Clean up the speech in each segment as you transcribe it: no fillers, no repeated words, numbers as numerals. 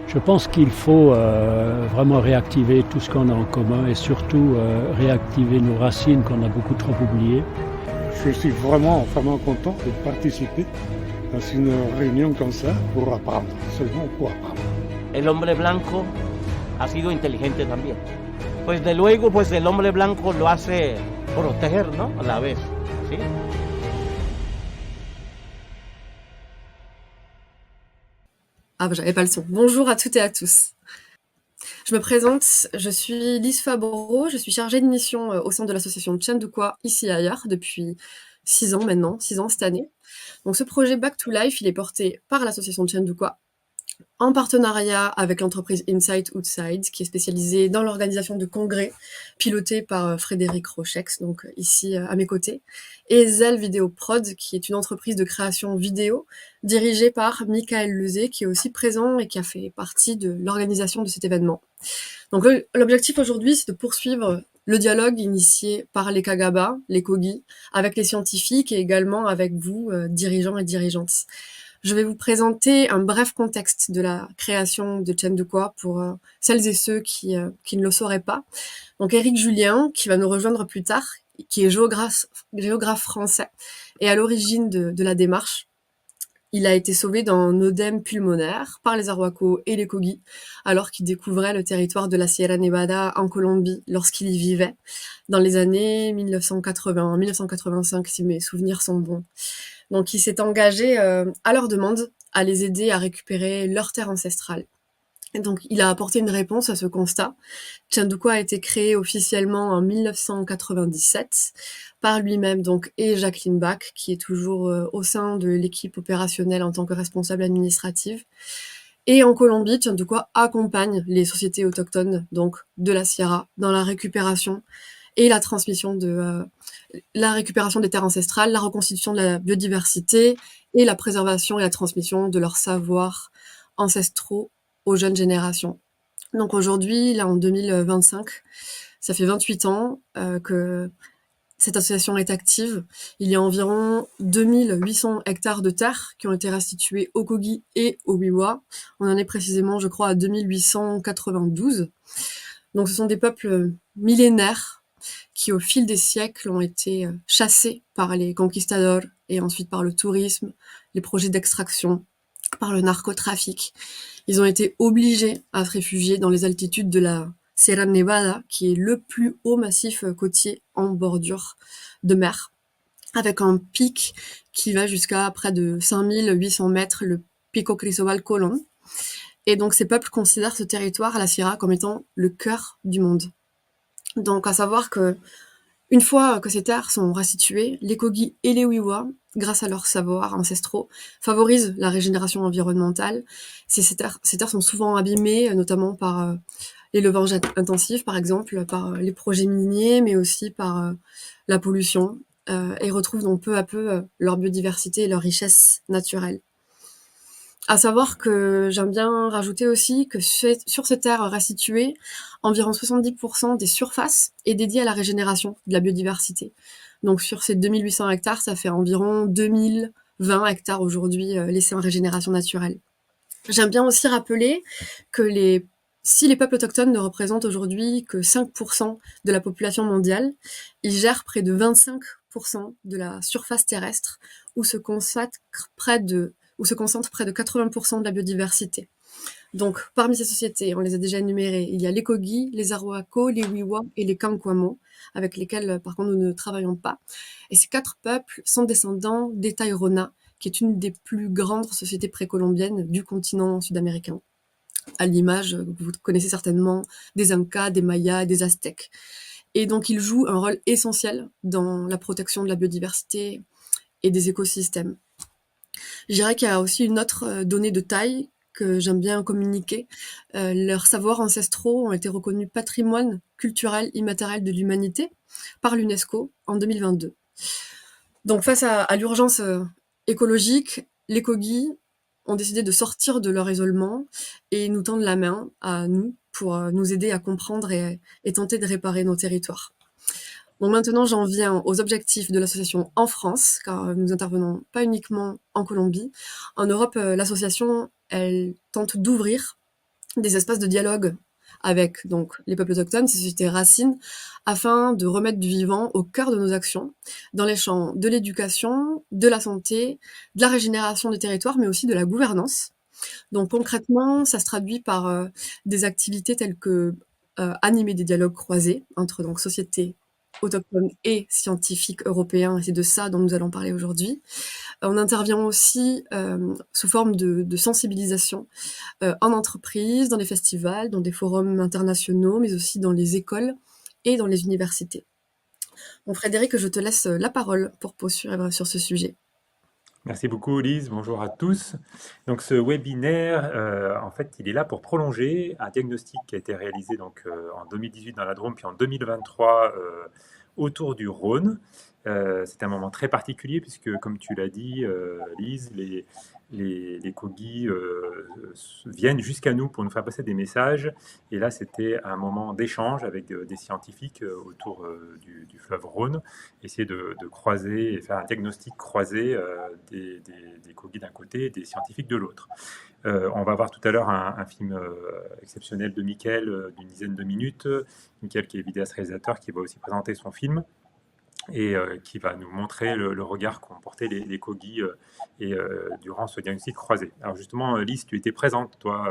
Je pense qu'il faut vraiment réactiver tout ce qu'on a en commun et surtout réactiver nos racines qu'on a beaucoup trop oubliées. Je suis vraiment content de participer dans une réunion comme ça pour apprendre, seulement pour apprendre. El hombre blanco ha sido inteligente también. Pues de luego, pues el hombre blanco lo hace proteger, ¿no? A la vez, ¿sí? Ah, bah, j'avais pas le son. Bonjour à toutes et à tous. Je me présente, je suis Lise Fabreau, je suis chargée de mission au sein de l'association Tchandoukoua, ici et ailleurs, depuis 6 ans maintenant, 6 ans cette année. Donc ce projet Back to Life, il est porté par l'association Tchandoukoua, en partenariat avec l'entreprise Insight Outside, qui est spécialisée dans l'organisation de congrès, pilotée par Frédéric Rochex, donc ici à mes côtés, et Zell Vidéo Prod, qui est une entreprise de création vidéo dirigée par Michael Lezé, qui est aussi présent et qui a fait partie de l'organisation de cet événement. Donc l'objectif aujourd'hui, c'est de poursuivre le dialogue initié par les Kagaba, les Kogi, avec les scientifiques et également avec vous, dirigeants et dirigeantes. Je vais vous présenter un bref contexte de la création de Tchandoukoua pour celles et ceux qui ne le sauraient pas. Donc Éric Julien, qui va nous rejoindre plus tard, qui est géographe français et à l'origine de la démarche. Il a été sauvé dans un œdème pulmonaire par les Arhuaco et les Kogi, alors qu'il découvrait le territoire de la Sierra Nevada en Colombie lorsqu'il y vivait, dans les années 1980-1985, si mes souvenirs sont bons. Donc il s'est engagé à leur demande à les aider à récupérer leur terre ancestrale. Et donc il a apporté une réponse à ce constat. Tchandoukoua a été créé officiellement en 1997 par lui-même donc et Jacqueline Bach, qui est toujours au sein de l'équipe opérationnelle en tant que responsable administrative. Et en Colombie, Tchandoukoua accompagne les sociétés autochtones donc de la Sierra dans la récupération et la transmission de la récupération des terres ancestrales, la reconstitution de la biodiversité et la préservation et la transmission de leurs savoirs ancestraux aux jeunes générations. Donc aujourd'hui, là en 2025, ça fait 28 ans que cette association est active. Il y a environ 2800 hectares de terres qui ont été restitués aux Kogi et aux Wiwa. On en est précisément, je crois, à 2892. Donc ce sont des peuples millénaires qui, au fil des siècles, ont été chassés par les conquistadors et ensuite par le tourisme, les projets d'extraction, par le narcotrafic. Ils ont été obligés à se réfugier dans les altitudes de la Sierra Nevada, qui est le plus haut massif côtier en bordure de mer, avec un pic qui va jusqu'à près de 5800 mètres, le Pico Cristóbal Colón. Et donc ces peuples considèrent ce territoire, la Sierra, comme étant le cœur du monde. Donc à savoir que une fois que ces terres sont restituées, les Kogi et les Wiwa, grâce à leurs savoirs ancestraux, favorisent la régénération environnementale. Ces terres sont souvent abîmées, notamment par l'élevage intensif, par exemple, par les projets miniers, mais aussi par la pollution, et retrouvent donc peu à peu leur biodiversité et leur richesse naturelle. À savoir que j'aime bien rajouter aussi que sur ces terres restituées, environ 70% des surfaces est dédiée à la régénération de la biodiversité. Donc sur ces 2800 hectares, ça fait environ 2020 hectares aujourd'hui laissés en régénération naturelle. J'aime bien aussi rappeler que si les peuples autochtones ne représentent aujourd'hui que 5% de la population mondiale, ils gèrent près de 25% de la surface terrestre où se concentre près de 80% de la biodiversité. Donc, parmi ces sociétés, on les a déjà énumérées, il y a les Kogi, les Arhuaco, les Wiwa et les Kankwamo, avec lesquels, par contre, nous ne travaillons pas. Et ces 4 peuples sont descendants des Tairona, qui est une des plus grandes sociétés précolombiennes du continent sud-américain, à l'image, vous connaissez certainement, des Incas, des Mayas, des Aztèques. Et donc, ils jouent un rôle essentiel dans la protection de la biodiversité et des écosystèmes. Je dirais qu'il y a aussi une autre donnée de taille que j'aime bien communiquer. Leurs savoirs ancestraux ont été reconnus patrimoine culturel immatériel de l'humanité par l'UNESCO en 2022. Donc face à l'urgence écologique, les Kogi ont décidé de sortir de leur isolement et nous tendent la main à nous pour nous aider à comprendre et tenter de réparer nos territoires. Bon, maintenant, j'en viens aux objectifs de l'association en France, car nous intervenons pas uniquement en Colombie. En Europe, l'association, elle tente d'ouvrir des espaces de dialogue avec donc les peuples autochtones, ces sociétés racines, afin de remettre du vivant au cœur de nos actions, dans les champs de l'éducation, de la santé, de la régénération des territoires, mais aussi de la gouvernance. Donc concrètement, ça se traduit par des activités telles que animer des dialogues croisés entre donc sociétés autochtones et scientifiques européens, et c'est de ça dont nous allons parler aujourd'hui. On intervient aussi sous forme de sensibilisation en entreprise, dans les festivals, dans des forums internationaux, mais aussi dans les écoles et dans les universités. Donc Frédéric, je te laisse la parole pour poursuivre sur ce sujet. Merci beaucoup, Lise. Bonjour à tous. Donc, ce webinaire, en fait, il est là pour prolonger un diagnostic qui a été réalisé donc, en 2018 dans la Drôme, puis en 2023 autour du Rhône. C'est un moment très particulier puisque, comme tu l'as dit, Lise, les Kogis viennent jusqu'à nous pour nous faire passer des messages. Et là, c'était un moment d'échange avec des scientifiques autour du fleuve Rhône, essayer de croiser et faire un diagnostic croisé des Kogis d'un côté et des scientifiques de l'autre. On va voir tout à l'heure un film exceptionnel de Mickaël d'une dizaine de minutes. Mickaël qui est vidéaste réalisateur, qui va aussi présenter son film et qui va nous montrer le regard qu'ont porté les Kogis durant ce diagnostic croisé. Alors justement, Lise, tu étais présente, toi,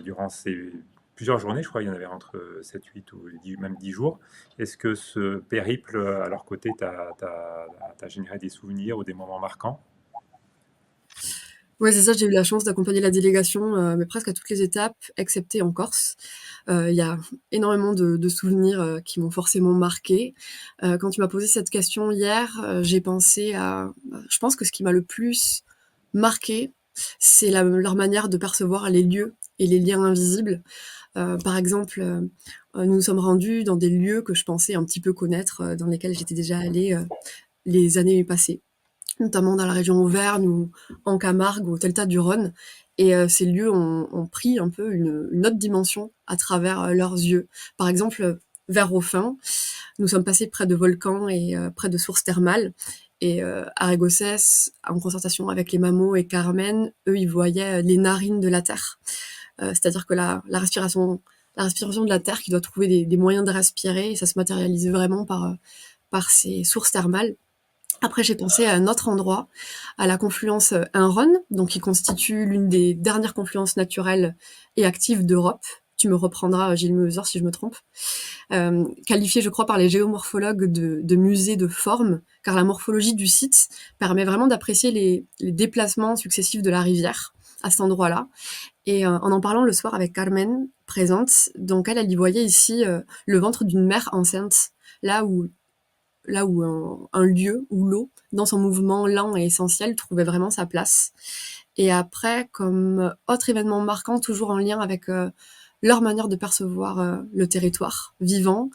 durant ces plusieurs journées, je crois qu'il y en avait entre 7, 8 ou même 10 jours. Est-ce que ce périple à leur côté t'a généré des souvenirs ou des moments marquants? Ouais, c'est ça, j'ai eu la chance d'accompagner la délégation, mais presque à toutes les étapes, excepté en Corse. Il y a énormément de souvenirs qui m'ont forcément marquée. Quand tu m'as posé cette question hier, j'ai pensé à... Je pense que ce qui m'a le plus marqué, c'est leur manière de percevoir les lieux et les liens invisibles. Par exemple, nous nous sommes rendus dans des lieux que je pensais un petit peu connaître, dans lesquels j'étais déjà allée les années passées, notamment dans la région Auvergne ou en Camargue, au delta du Rhône. Et ces lieux ont pris un peu une autre dimension à travers leurs yeux. Par exemple, vers Ruffin, nous sommes passés près de volcans et près de sources thermales. Et à Régossès, en concertation avec les Mamo et Carmen, eux, ils voyaient les narines de la Terre. C'est-à-dire que la respiration de la Terre qui doit trouver des moyens de respirer, et ça se matérialise vraiment par ces sources thermales. Après, j'ai pensé à un autre endroit, à la confluence Ain-Rhône, donc qui constitue l'une des dernières confluences naturelles et actives d'Europe. Tu me reprendras, Gilles Meuser, si je me trompe. Qualifié, je crois, par les géomorphologues de musée de forme, car la morphologie du site permet vraiment d'apprécier les déplacements successifs de la rivière à cet endroit-là. Et en parlant le soir avec Carmen, présente, donc elle y voyait ici le ventre d'une mère enceinte, là où un lieu où l'eau, dans son mouvement lent et essentiel, trouvait vraiment sa place. Et après, comme autre événement marquant, toujours en lien avec leur manière de percevoir le territoire vivant,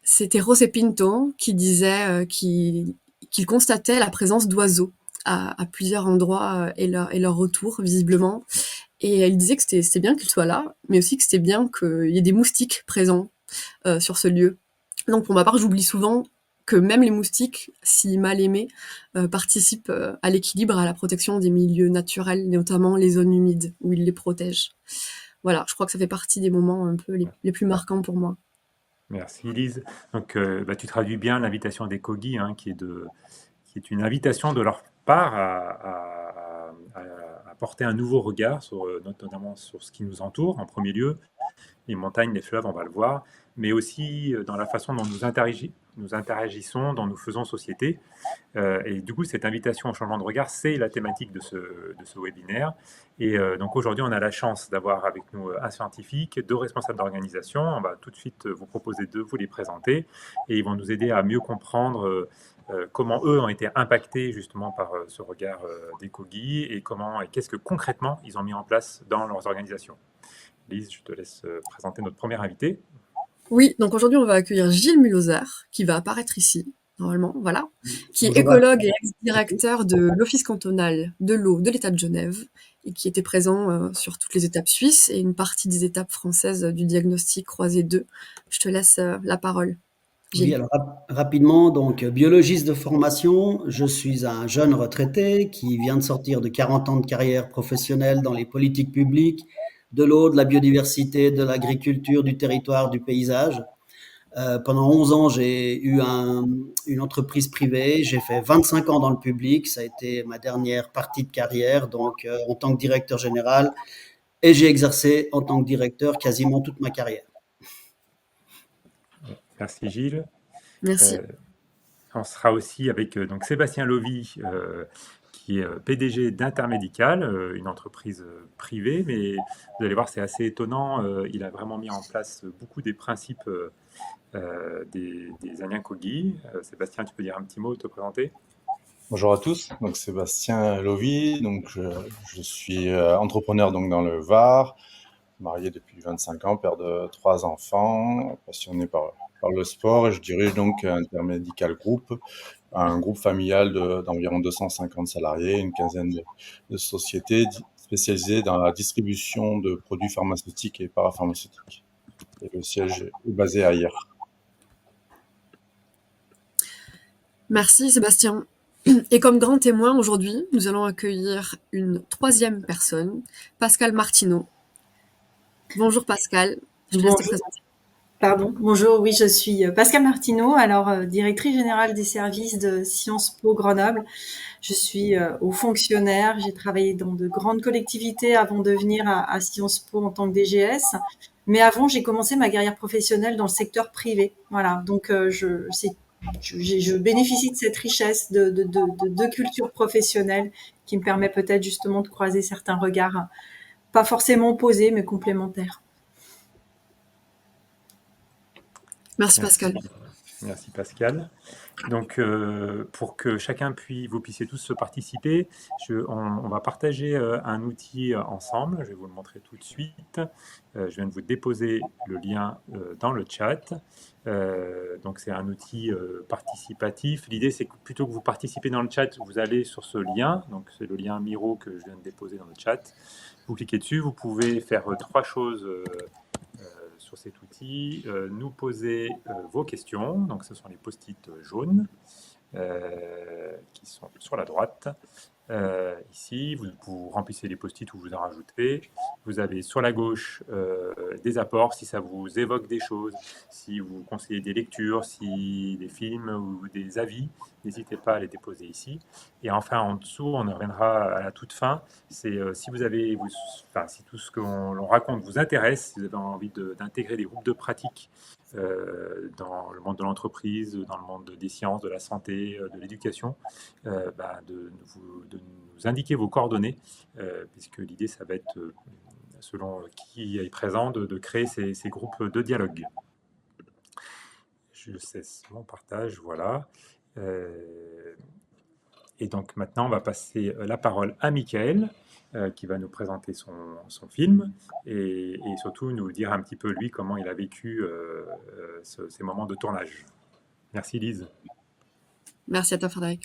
c'était José Pinto qui disait qu'il constatait la présence d'oiseaux à plusieurs endroits et leur retour, visiblement. Et elle disait que c'était bien qu'ils soient là, mais aussi que c'était bien qu'il y ait des moustiques présents sur ce lieu. Donc pour ma part, j'oublie souvent que même les moustiques, si mal aimés, participent à l'équilibre, à la protection des milieux naturels, notamment les zones humides où ils les protègent. Voilà, je crois que ça fait partie des moments un peu les plus marquants pour moi. Merci, Lise. Donc, tu traduis bien l'invitation des Kogis, hein, qui est une invitation de leur part à porter un nouveau regard notamment sur ce qui nous entoure, en premier lieu, les montagnes, les fleuves, on va le voir, mais aussi dans la façon dont nous interagissons, dont nous faisons société. Et du coup, cette invitation au changement de regard, c'est la thématique de ce webinaire. Et donc aujourd'hui, on a la chance d'avoir avec nous un scientifique, 2 responsables d'organisation. On va tout de suite vous proposer de vous les présenter et ils vont nous aider à mieux comprendre comment eux ont été impactés justement par ce regard des Kogis et qu'est-ce que concrètement ils ont mis en place dans leurs organisations. Lise, je te laisse présenter notre premier invité. Oui, donc aujourd'hui, on va accueillir Gilles Mulhoser, qui va apparaître ici, normalement, voilà, qui est écologue et ex-directeur de l'Office cantonal de l'eau de l'État de Genève, et qui était présent sur toutes les étapes suisses et une partie des étapes françaises du diagnostic croisé 2. Je te laisse la parole. Oui, Gilles. alors rapidement, donc biologiste de formation, je suis un jeune retraité qui vient de sortir de 40 ans de carrière professionnelle dans les politiques publiques, de l'eau, de la biodiversité, de l'agriculture, du territoire, du paysage. Pendant 11 ans, j'ai eu une entreprise privée, j'ai fait 25 ans dans le public, ça a été ma dernière partie de carrière, donc en tant que directeur général, et j'ai exercé en tant que directeur quasiment toute ma carrière. Merci Gilles. Merci. Euh, on sera aussi avec donc Sébastien Lovy, qui est PDG d'Intermédical, une entreprise privée, mais vous allez voir, c'est assez étonnant. Il a vraiment mis en place beaucoup des principes des Indiens Kogi. Sébastien, tu peux dire un petit mot, te présenter? Bonjour à tous, donc Sébastien Lovy, donc je suis entrepreneur donc dans le Var, marié depuis 25 ans, père de 3 enfants, passionné par le sport et je dirige donc Intermédical Group, un groupe familial d'environ 250 salariés, une quinzaine de sociétés spécialisées dans la distribution de produits pharmaceutiques et parapharmaceutiques. Et le siège est basé à Hier. Merci Sébastien. Et comme grand témoin aujourd'hui, nous allons accueillir une troisième personne, Pascal Martineau. Bonjour Pascal, je te laisse te Bonjour, présenter. pardon. Bonjour, oui, je suis Pascal Martineau, alors directrice générale des services de Sciences Po Grenoble. Je suis haut fonctionnaire, j'ai travaillé dans de grandes collectivités avant de venir à Sciences Po en tant que DGS. Mais avant, j'ai commencé ma carrière professionnelle dans le secteur privé. Voilà, donc je bénéficie de cette richesse de culture professionnelle qui me permet peut-être justement de croiser certains regards, pas forcément opposés, mais complémentaires. Merci Merci. Pascal. Merci Pascal. Donc, pour que vous puissiez tous participer, on va partager un outil ensemble. Je vais vous le montrer tout de suite. Je viens de vous déposer le lien dans le chat. Donc, c'est un outil participatif. L'idée, c'est que plutôt que vous participez dans le chat, vous allez sur ce lien. Donc, c'est le lien Miro que je viens de déposer dans le chat. Vous cliquez dessus. Vous pouvez faire trois choses sur cet outil, nous poser vos questions, donc ce sont les post-it jaunes qui sont sur la droite. Ici, vous remplissez les post-it ou vous en rajoutez. Vous avez sur la gauche des apports, si ça vous évoque des choses, si vous conseillez des lectures, si des films ou des avis, n'hésitez pas à les déposer ici. Et enfin, en dessous, on en reviendra à la toute fin. C'est si vous avez, si tout ce qu'on raconte vous intéresse, si vous avez envie d'intégrer des groupes de pratique dans le monde de l'entreprise, dans le monde des sciences, de la santé, de l'éducation, de nous indiquer vos coordonnées, puisque l'idée, ça va être, selon qui est présent, de créer ces groupes de dialogue. Je cesse mon partage, voilà. Et donc maintenant, on va passer la parole à Michael, qui va nous présenter son film et surtout nous dire un petit peu, lui, comment il a vécu ces moments de tournage. Merci Lise. Merci à toi Frédéric.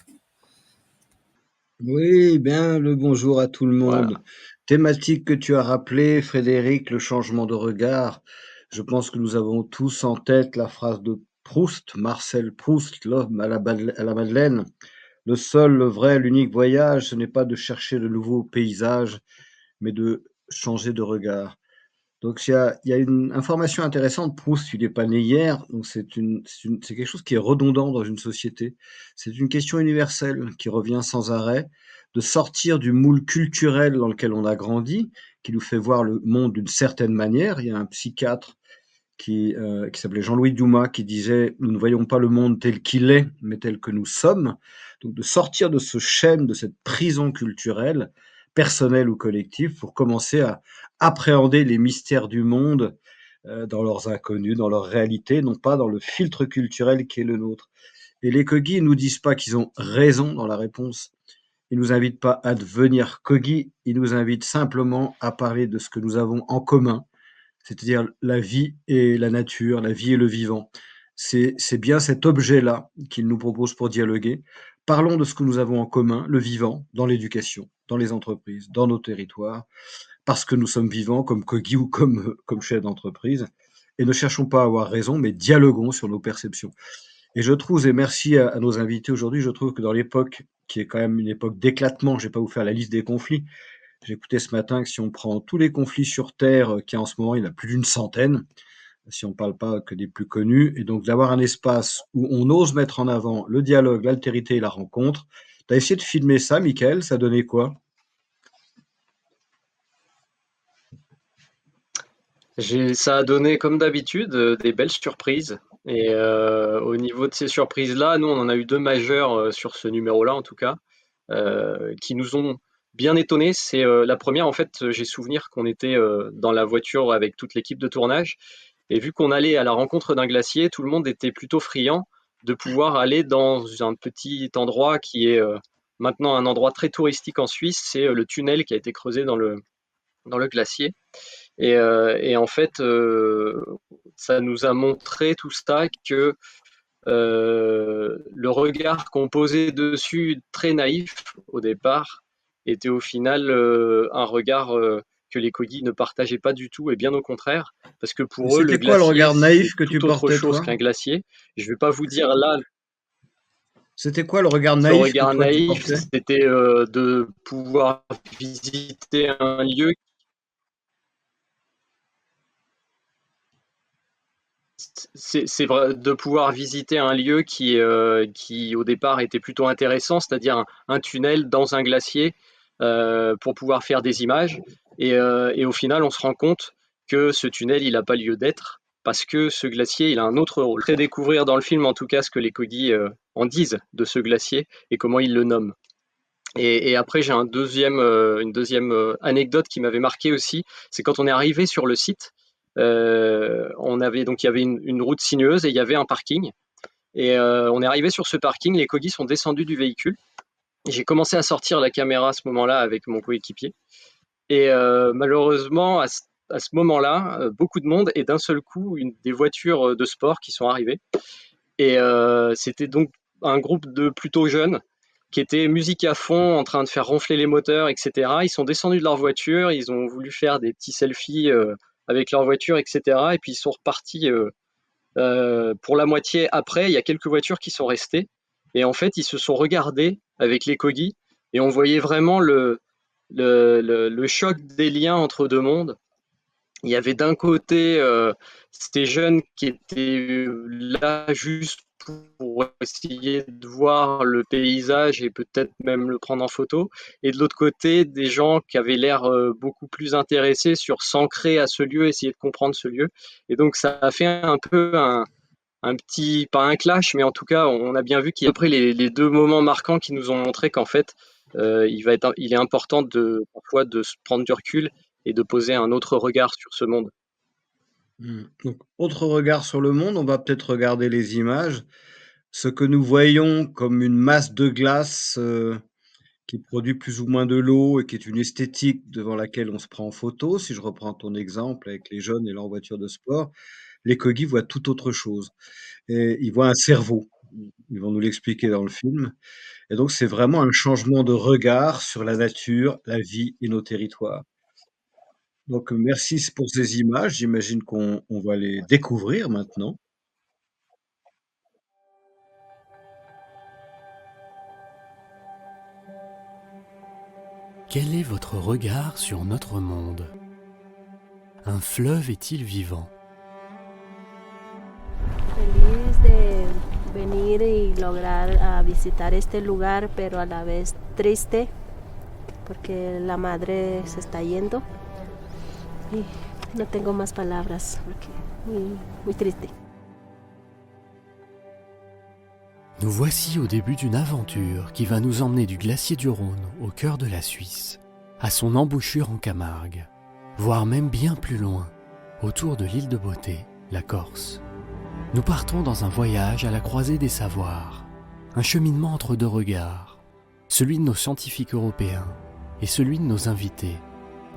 Oui, bien le bonjour à tout le monde. Voilà. Thématique que tu as rappelée, Frédéric, le changement de regard. Je pense que nous avons tous en tête la phrase de Proust, Marcel Proust, l'homme à la Madeleine. Le seul, le vrai, l'unique voyage, ce n'est pas de chercher de nouveaux paysages, mais de changer de regard. Donc il y a une information intéressante. Proust, il n'est pas né hier, donc c'est quelque chose qui est redondant dans une société. C'est une question universelle qui revient sans arrêt, de sortir du moule culturel dans lequel on a grandi, qui nous fait voir le monde d'une certaine manière. Il y a un psychiatre qui s'appelait Jean-Louis Dumas qui disait: nous ne voyons pas le monde tel qu'il est, mais tel que nous sommes. Donc de sortir de ce chêne, de cette prison culturelle, personnelle ou collective, pour commencer à appréhender les mystères du monde dans leurs inconnus, dans leur réalité, non pas dans le filtre culturel qui est le nôtre. Et les Kogi ne nous disent pas qu'ils ont raison dans la réponse. Ils nous invitent pas à devenir Kogi, ils nous invitent simplement à parler de ce que nous avons en commun, c'est-à-dire la vie et la nature, la vie et le vivant. C'est bien cet objet-là qu'ils nous proposent pour dialoguer. Parlons de ce que nous avons en commun, le vivant, dans l'éducation, dans les entreprises, dans nos territoires, parce que nous sommes vivants comme Kogi ou comme chef d'entreprise. et ne cherchons pas à avoir raison, mais dialoguons sur nos perceptions. Et je trouve, et merci à nos invités aujourd'hui, je trouve que dans l'époque, qui est quand même une époque d'éclatement, je ne vais pas vous faire la liste des conflits, j'ai écouté ce matin que si on prend tous les conflits sur Terre qu'il y a en ce moment, il y en a plus d'une centaine, si on ne parle pas que des plus connus, et donc d'avoir un espace où on ose mettre en avant le dialogue, l'altérité et la rencontre. Tu as essayé de filmer ça, Mickaël, ça donnait quoi? Ça a donné, comme d'habitude, des belles surprises. Et au niveau de ces surprises-là, nous, on en a eu deux majeures sur ce numéro-là, en tout cas, qui nous ont bien étonnés. C'est la première, en fait, j'ai souvenir qu'on était dans la voiture avec toute l'équipe de tournage. Et vu qu'on allait à la rencontre d'un glacier, tout le monde était plutôt friand de pouvoir aller dans un petit endroit qui est maintenant un endroit très touristique en Suisse. C'est le tunnel qui a été creusé dans le glacier. Et en fait, ça nous a montré tout ça que le regard qu'on posait dessus, très naïf au départ, était au final un regard que les Kogi ne partageaient pas du tout, et bien au contraire, parce que pour eux, le C'était quoi le glacier, regard c'est naïf que tu tout autre portais, chose toi? qu'un glacier. Je vais pas vous dire là, C'était quoi le regard le naïf que regard toi tu naïf, portais? c'était de pouvoir visiter un lieu. C'est vrai de pouvoir visiter un lieu qui au départ était plutôt intéressant, c'est-à-dire un tunnel dans un glacier pour pouvoir faire des images. Et au final, on se rend compte que ce tunnel, il n'a pas lieu d'être parce que ce glacier, il a un autre rôle. Je vais découvrir dans le film, en tout cas, ce que les Kogi en disent de ce glacier et comment ils le nomment. Et après, j'ai une deuxième anecdote qui m'avait marqué aussi, c'est quand on est arrivé sur le site. Il y avait une route sinueuse et il y avait un parking. Et on est arrivé sur ce parking, les Kogi sont descendus du véhicule. J'ai commencé à sortir la caméra à ce moment-là avec mon coéquipier. Et malheureusement, à ce moment-là, beaucoup de monde et d'un seul coup, des voitures de sport qui sont arrivées. Et c'était donc un groupe de plutôt jeunes qui étaient musique à fond, en train de faire ronfler les moteurs, etc. Ils sont descendus de leur voiture, ils ont voulu faire des petits selfies avec leur voiture, etc. Et puis ils sont repartis pour la moitié après. Il y a quelques voitures qui sont restées. Et en fait, ils se sont regardés avec les Kogi et on voyait vraiment le choc des liens entre deux mondes. Il y avait d'un côté ces jeunes qui étaient là juste pour essayer de voir le paysage et peut-être même le prendre en photo, et de l'autre côté des gens qui avaient l'air beaucoup plus intéressés sur s'ancrer à ce lieu, essayer de comprendre ce lieu. Et donc ça a fait un peu un petit, pas un clash, mais en tout cas on a bien vu qu'il y a après les deux moments marquants qui nous ont montré qu'en fait il est important parfois de se prendre du recul et de poser un autre regard sur ce monde. Donc, autre regard sur le monde, on va peut-être regarder les images. Ce que nous voyons comme une masse de glace qui produit plus ou moins de l'eau et qui est une esthétique devant laquelle on se prend en photo, si je reprends ton exemple avec les jeunes et leur voiture de sport, les Kogi voient tout autre chose. Et ils voient un cerveau. Ils vont nous l'expliquer dans le film. Et donc, c'est vraiment un changement de regard sur la nature, la vie et nos territoires. Donc, merci pour ces images. J'imagine qu'on va les découvrir maintenant. Quel est votre regard sur notre monde? Un fleuve est-il vivant? Feliz de venir y lograr visitar este lugar, pero a la vez triste porque la madre se está yendo y no tengo más palabras porque muy triste. Nous voici au début d'une aventure qui va nous emmener du glacier du Rhône au cœur de la Suisse, à son embouchure en Camargue, voire même bien plus loin, autour de l'île de Beauté, la Corse. Nous partons dans un voyage à la croisée des savoirs, un cheminement entre deux regards, celui de nos scientifiques européens et celui de nos invités.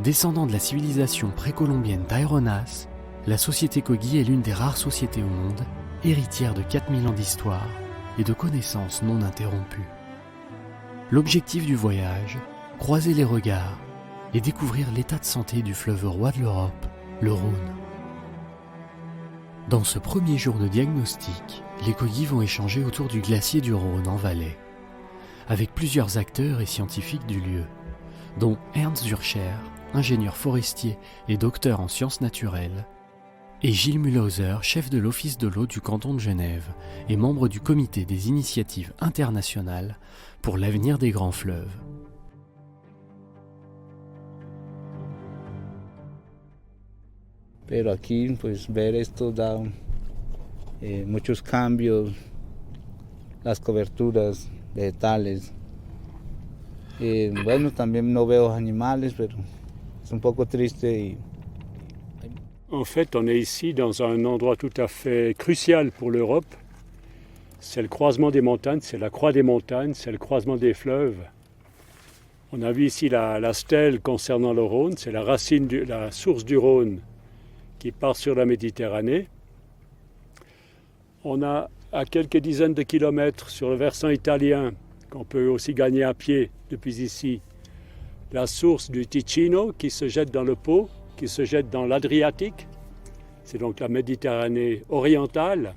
Descendant de la civilisation précolombienne Taironas, la société Kogi est l'une des rares sociétés au monde, héritière de 4000 ans d'histoire et de connaissances non interrompues. L'objectif du voyage, croiser les regards et découvrir l'état de santé du fleuve roi de l'Europe, le Rhône. Dans ce premier jour de diagnostic, les Kogi vont échanger autour du glacier du Rhône en Valais, avec plusieurs acteurs et scientifiques du lieu, dont Ernst Zürcher, ingénieur forestier et docteur en sciences naturelles, et Gilles Mühlhauser, chef de l'Office de l'eau du canton de Genève et membre du comité des initiatives internationales pour l'avenir des grands fleuves. Pero aquí, pues ver esto da muchos cambios, las coberturas vegetales. Bueno, también no veo animales, pero es un poco triste. En fait, on est ici dans un endroit tout à fait crucial pour l'Europe. C'est le croisement des montagnes, c'est la croix des montagnes, c'est le croisement des fleuves. On a vu ici la stèle concernant le Rhône, c'est la source du Rhône qui part sur la Méditerranée. On a à quelques dizaines de kilomètres sur le versant italien, qu'on peut aussi gagner à pied depuis ici, la source du Ticino qui se jette dans le Pô, qui se jette dans l'Adriatique. C'est donc la Méditerranée orientale.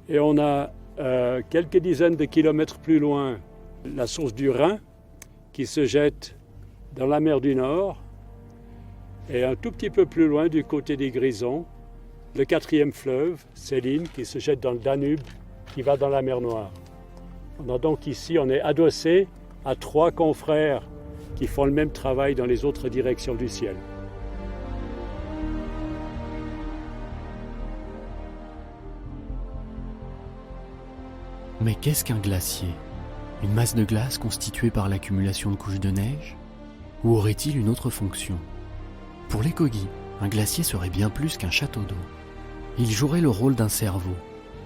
Et on a quelques dizaines de kilomètres plus loin la source du Rhin qui se jette dans la mer du Nord. Et un tout petit peu plus loin, du côté des Grisons, le quatrième fleuve, Céline, qui se jette dans le Danube, qui va dans la mer Noire. On a donc ici, on est adossé à 3 confrères qui font le même travail dans les autres directions du ciel. Mais qu'est-ce qu'un glacier? Une masse de glace constituée par l'accumulation de couches de neige? Ou aurait-il une autre fonction? Pour les Kogi, un glacier serait bien plus qu'un château d'eau. Il jouerait le rôle d'un cerveau,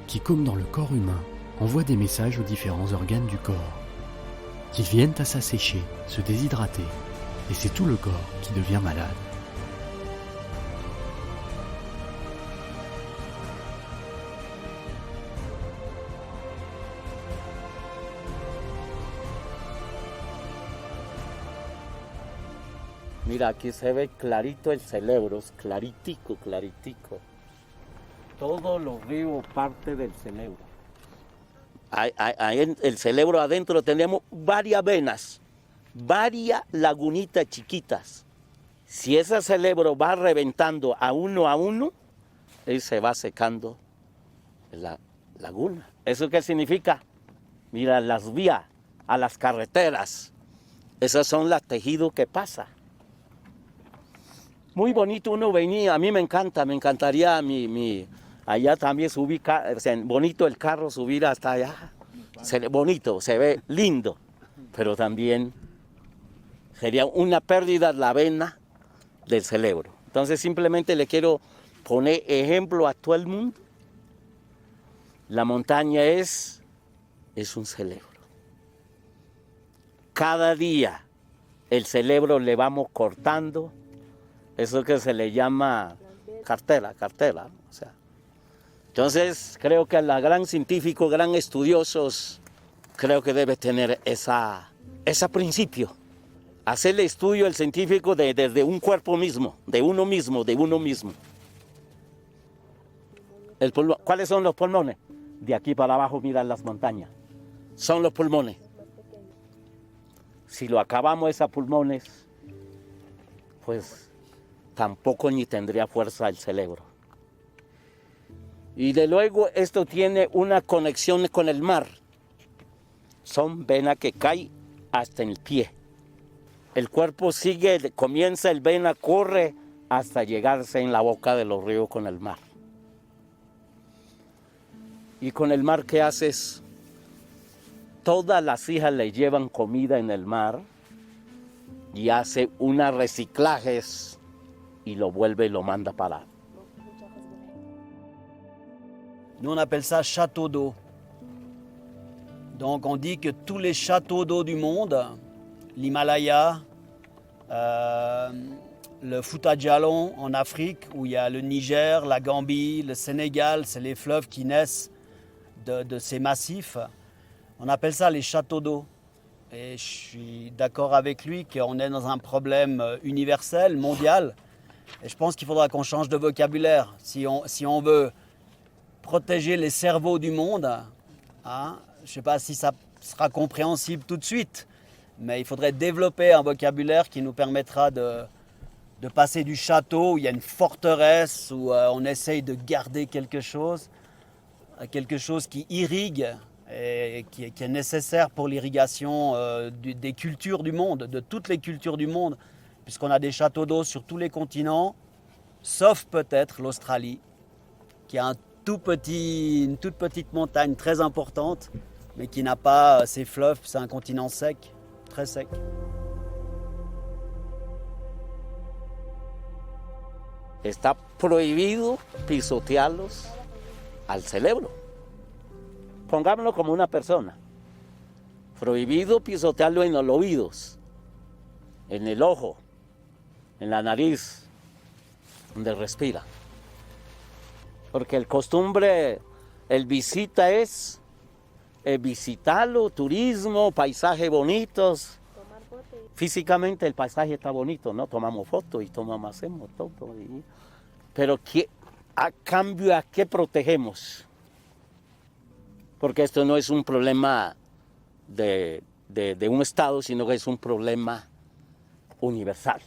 qui, comme dans le corps humain, envoie des messages aux différents organes du corps. Qu'ils viennent à s'assécher, se déshydrater, et c'est tout le corps qui devient malade. Mira, aquí se ve clarito el cerebro, es claritico, claritico. Todos los ríos parte del cerebro. Ahí en el cerebro adentro tenemos varias venas, varias lagunitas chiquitas. Si ese cerebro va reventando a uno, él se va secando la laguna. ¿Eso qué significa? Mira, las vías a las carreteras, esas son los tejidos que pasan. Muy bonito uno venía, a mí me encantaría allá también subir, bonito el carro, subir hasta allá. Se ve bonito, se ve lindo, pero también sería una pérdida de la vena del cerebro. Entonces simplemente le quiero poner ejemplo a todo el mundo. La montaña es un cerebro. Cada día el cerebro le vamos cortando. Eso que se le llama cartela, o sea. Entonces, creo que el gran científico, gran estudiosos, creo que debe tener ese principio. Hacer el estudio el científico desde un cuerpo mismo, de uno mismo. ¿Cuáles son los pulmones? De aquí para abajo, miran las montañas. Son los pulmones. Si lo acabamos esos pulmones, pues tampoco ni tendría fuerza el cerebro. Y de luego esto tiene una conexión con el mar. Son venas que caen hasta en el pie. El cuerpo sigue, comienza el vena, corre hasta llegarse en la boca de los ríos con el mar. Y con el mar, ¿qué haces? Todas las hijas le llevan comida en el mar y hace unos reciclajes y lo vuelve y lo manda para. Nous, on appelle ça château d'eau. Donc, on dit que tous les châteaux d'eau du monde, l'Himalaya, le Fouta Djallon en Afrique, où il y a le Niger, la Gambie, le Sénégal, c'est les fleuves qui naissent de ces massifs. On appelle ça les châteaux d'eau. Et je suis d'accord avec lui qu'on est dans un problème universel, mondial, Et je pense qu'il faudra qu'on change de vocabulaire. Si on veut protéger les cerveaux du monde, hein, je ne sais pas si ça sera compréhensible tout de suite, mais il faudrait développer un vocabulaire qui nous permettra de passer du château où il y a une forteresse, où on essaye de garder quelque chose, à quelque chose qui irrigue et qui est nécessaire pour l'irrigation des cultures du monde, de toutes les cultures du monde, puisqu'on a des châteaux d'eau sur tous les continents, sauf peut-être l'Australie, qui a une toute petite montagne très importante, mais qui n'a pas ses fleuves, c'est un continent sec, très sec. Está prohibido pisotearlos al cerebro. Pongámoslo como una persona. Prohibido pisotearlo en los oídos, en el ojo, en la nariz, donde respira. Porque el costumbre, el visita es visitarlo, turismo, paisajes bonitos. Físicamente el paisaje está bonito, ¿no? Tomamos fotos y hacemos todo. Pero a cambio, ¿a qué protegemos? Porque esto no es un problema de un Estado, sino que es un problema universal.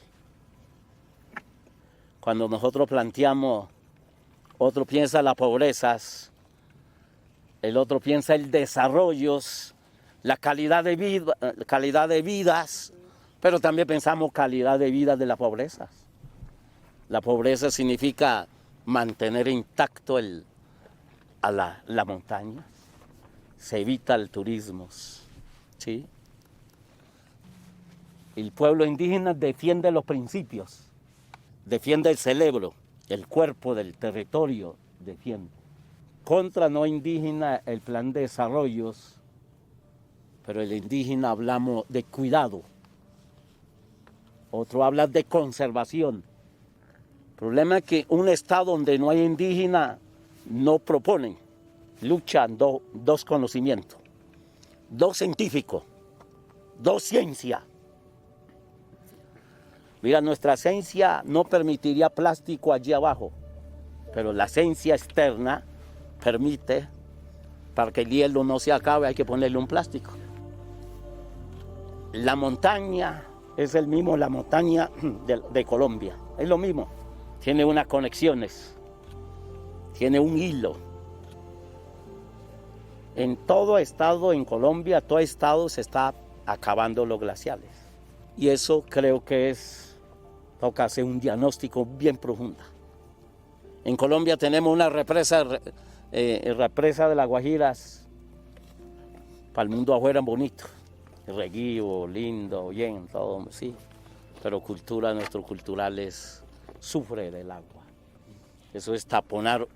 Cuando nosotros planteamos, otro piensa las pobrezas, el otro piensa el desarrollo, la calidad de vidas, pero también pensamos calidad de vida de la pobreza. La pobreza significa mantener intacto la montaña. Se evita el turismo, ¿sí? El pueblo indígena defiende los principios, defiende el cerebro, el cuerpo del territorio, defiende. Contra no indígena el plan de desarrollos, pero el indígena hablamos de cuidado. Otro habla de conservación. El problema es que un estado donde no hay indígena no proponen, luchan dos conocimientos, dos científicos, dos ciencias. Mira, nuestra ciencia no permitiría plástico allí abajo, pero la ciencia externa permite, para que el hielo no se acabe, hay que ponerle un plástico. La montaña es el mismo, la montaña de Colombia, es lo mismo. Tiene unas conexiones, tiene un hilo. En todo estado, en Colombia, todo estado se está acabando los glaciales. Y eso creo que toca hacer un diagnóstico bien profundo. En Colombia tenemos una represa de las Guajiras, para el mundo afuera bonito. Reguío, lindo, bien, todo, sí. Pero nuestros culturales sufre del agua. Eso es taponar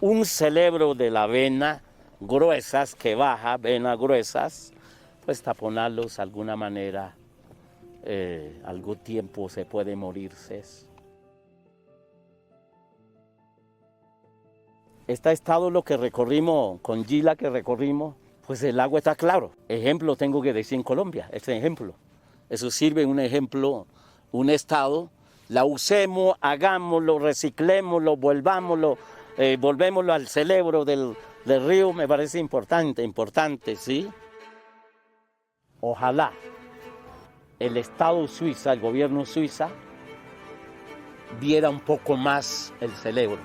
un cerebro de la vena gruesas que baja, venas gruesas, pues taponarlos de alguna manera, algún tiempo se puede morirse. Este estado lo que recorrimos, con Gila que recorrimos, pues el agua está claro. Ejemplo tengo que decir en Colombia, este ejemplo. Eso sirve un ejemplo, un estado, la usemos, hagámoslo, reciclémoslo, volvámoslo al cerebro del río, me parece importante, ¿sí? Ojalá el Estado Suiza, el gobierno suiza, viera un poco más el cerebro.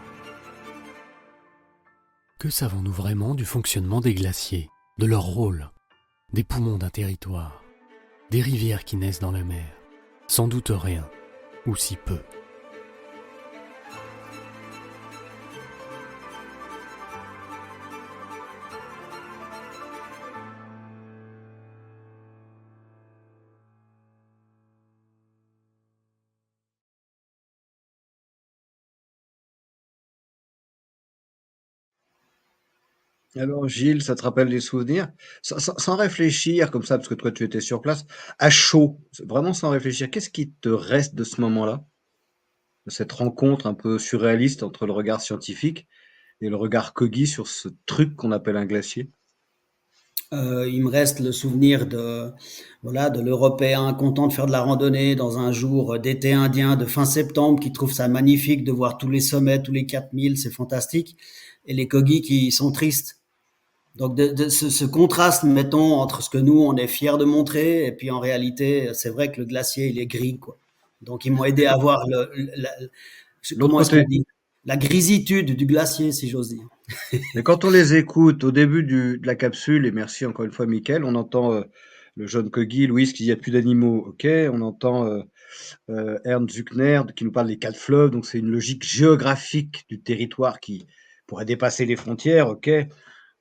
Que savons-nous vraiment du fonctionnement des glaciers, de leur rôle, des poumons d'un territoire, des rivières qui naissent dans la mer? Sans doute rien, ou si peu. Alors Gilles, ça te rappelle des souvenirs? Sans réfléchir comme ça, parce que toi tu étais sur place, à chaud, vraiment sans réfléchir, qu'est-ce qui te reste de ce moment-là? De cette rencontre un peu surréaliste entre le regard scientifique et le regard Kogi sur ce truc qu'on appelle un glacier? Il me reste le souvenir de l'Européen content de faire de la randonnée dans un jour d'été indien de fin septembre, qui trouve ça magnifique de voir tous les sommets, tous les 4000, c'est fantastique. Et les Kogis qui sont tristes. Donc ce contraste, mettons, entre ce que nous, on est fiers de montrer, et puis en réalité, c'est vrai que le glacier, il est gris, quoi. Donc ils m'ont aidé à voir L'autre comment est-ce qu'on côté. dit, la grisitude du glacier, si j'ose dire. Mais quand on les écoute au début de la capsule, et merci encore une fois, Mickaël, on entend le jeune Kogi, Louise, qui dit il n'y a plus d'animaux, ok. On entend Ernst Zuckner qui nous parle des 4 fleuves, donc c'est une logique géographique du territoire qui pourrait dépasser les frontières, ok.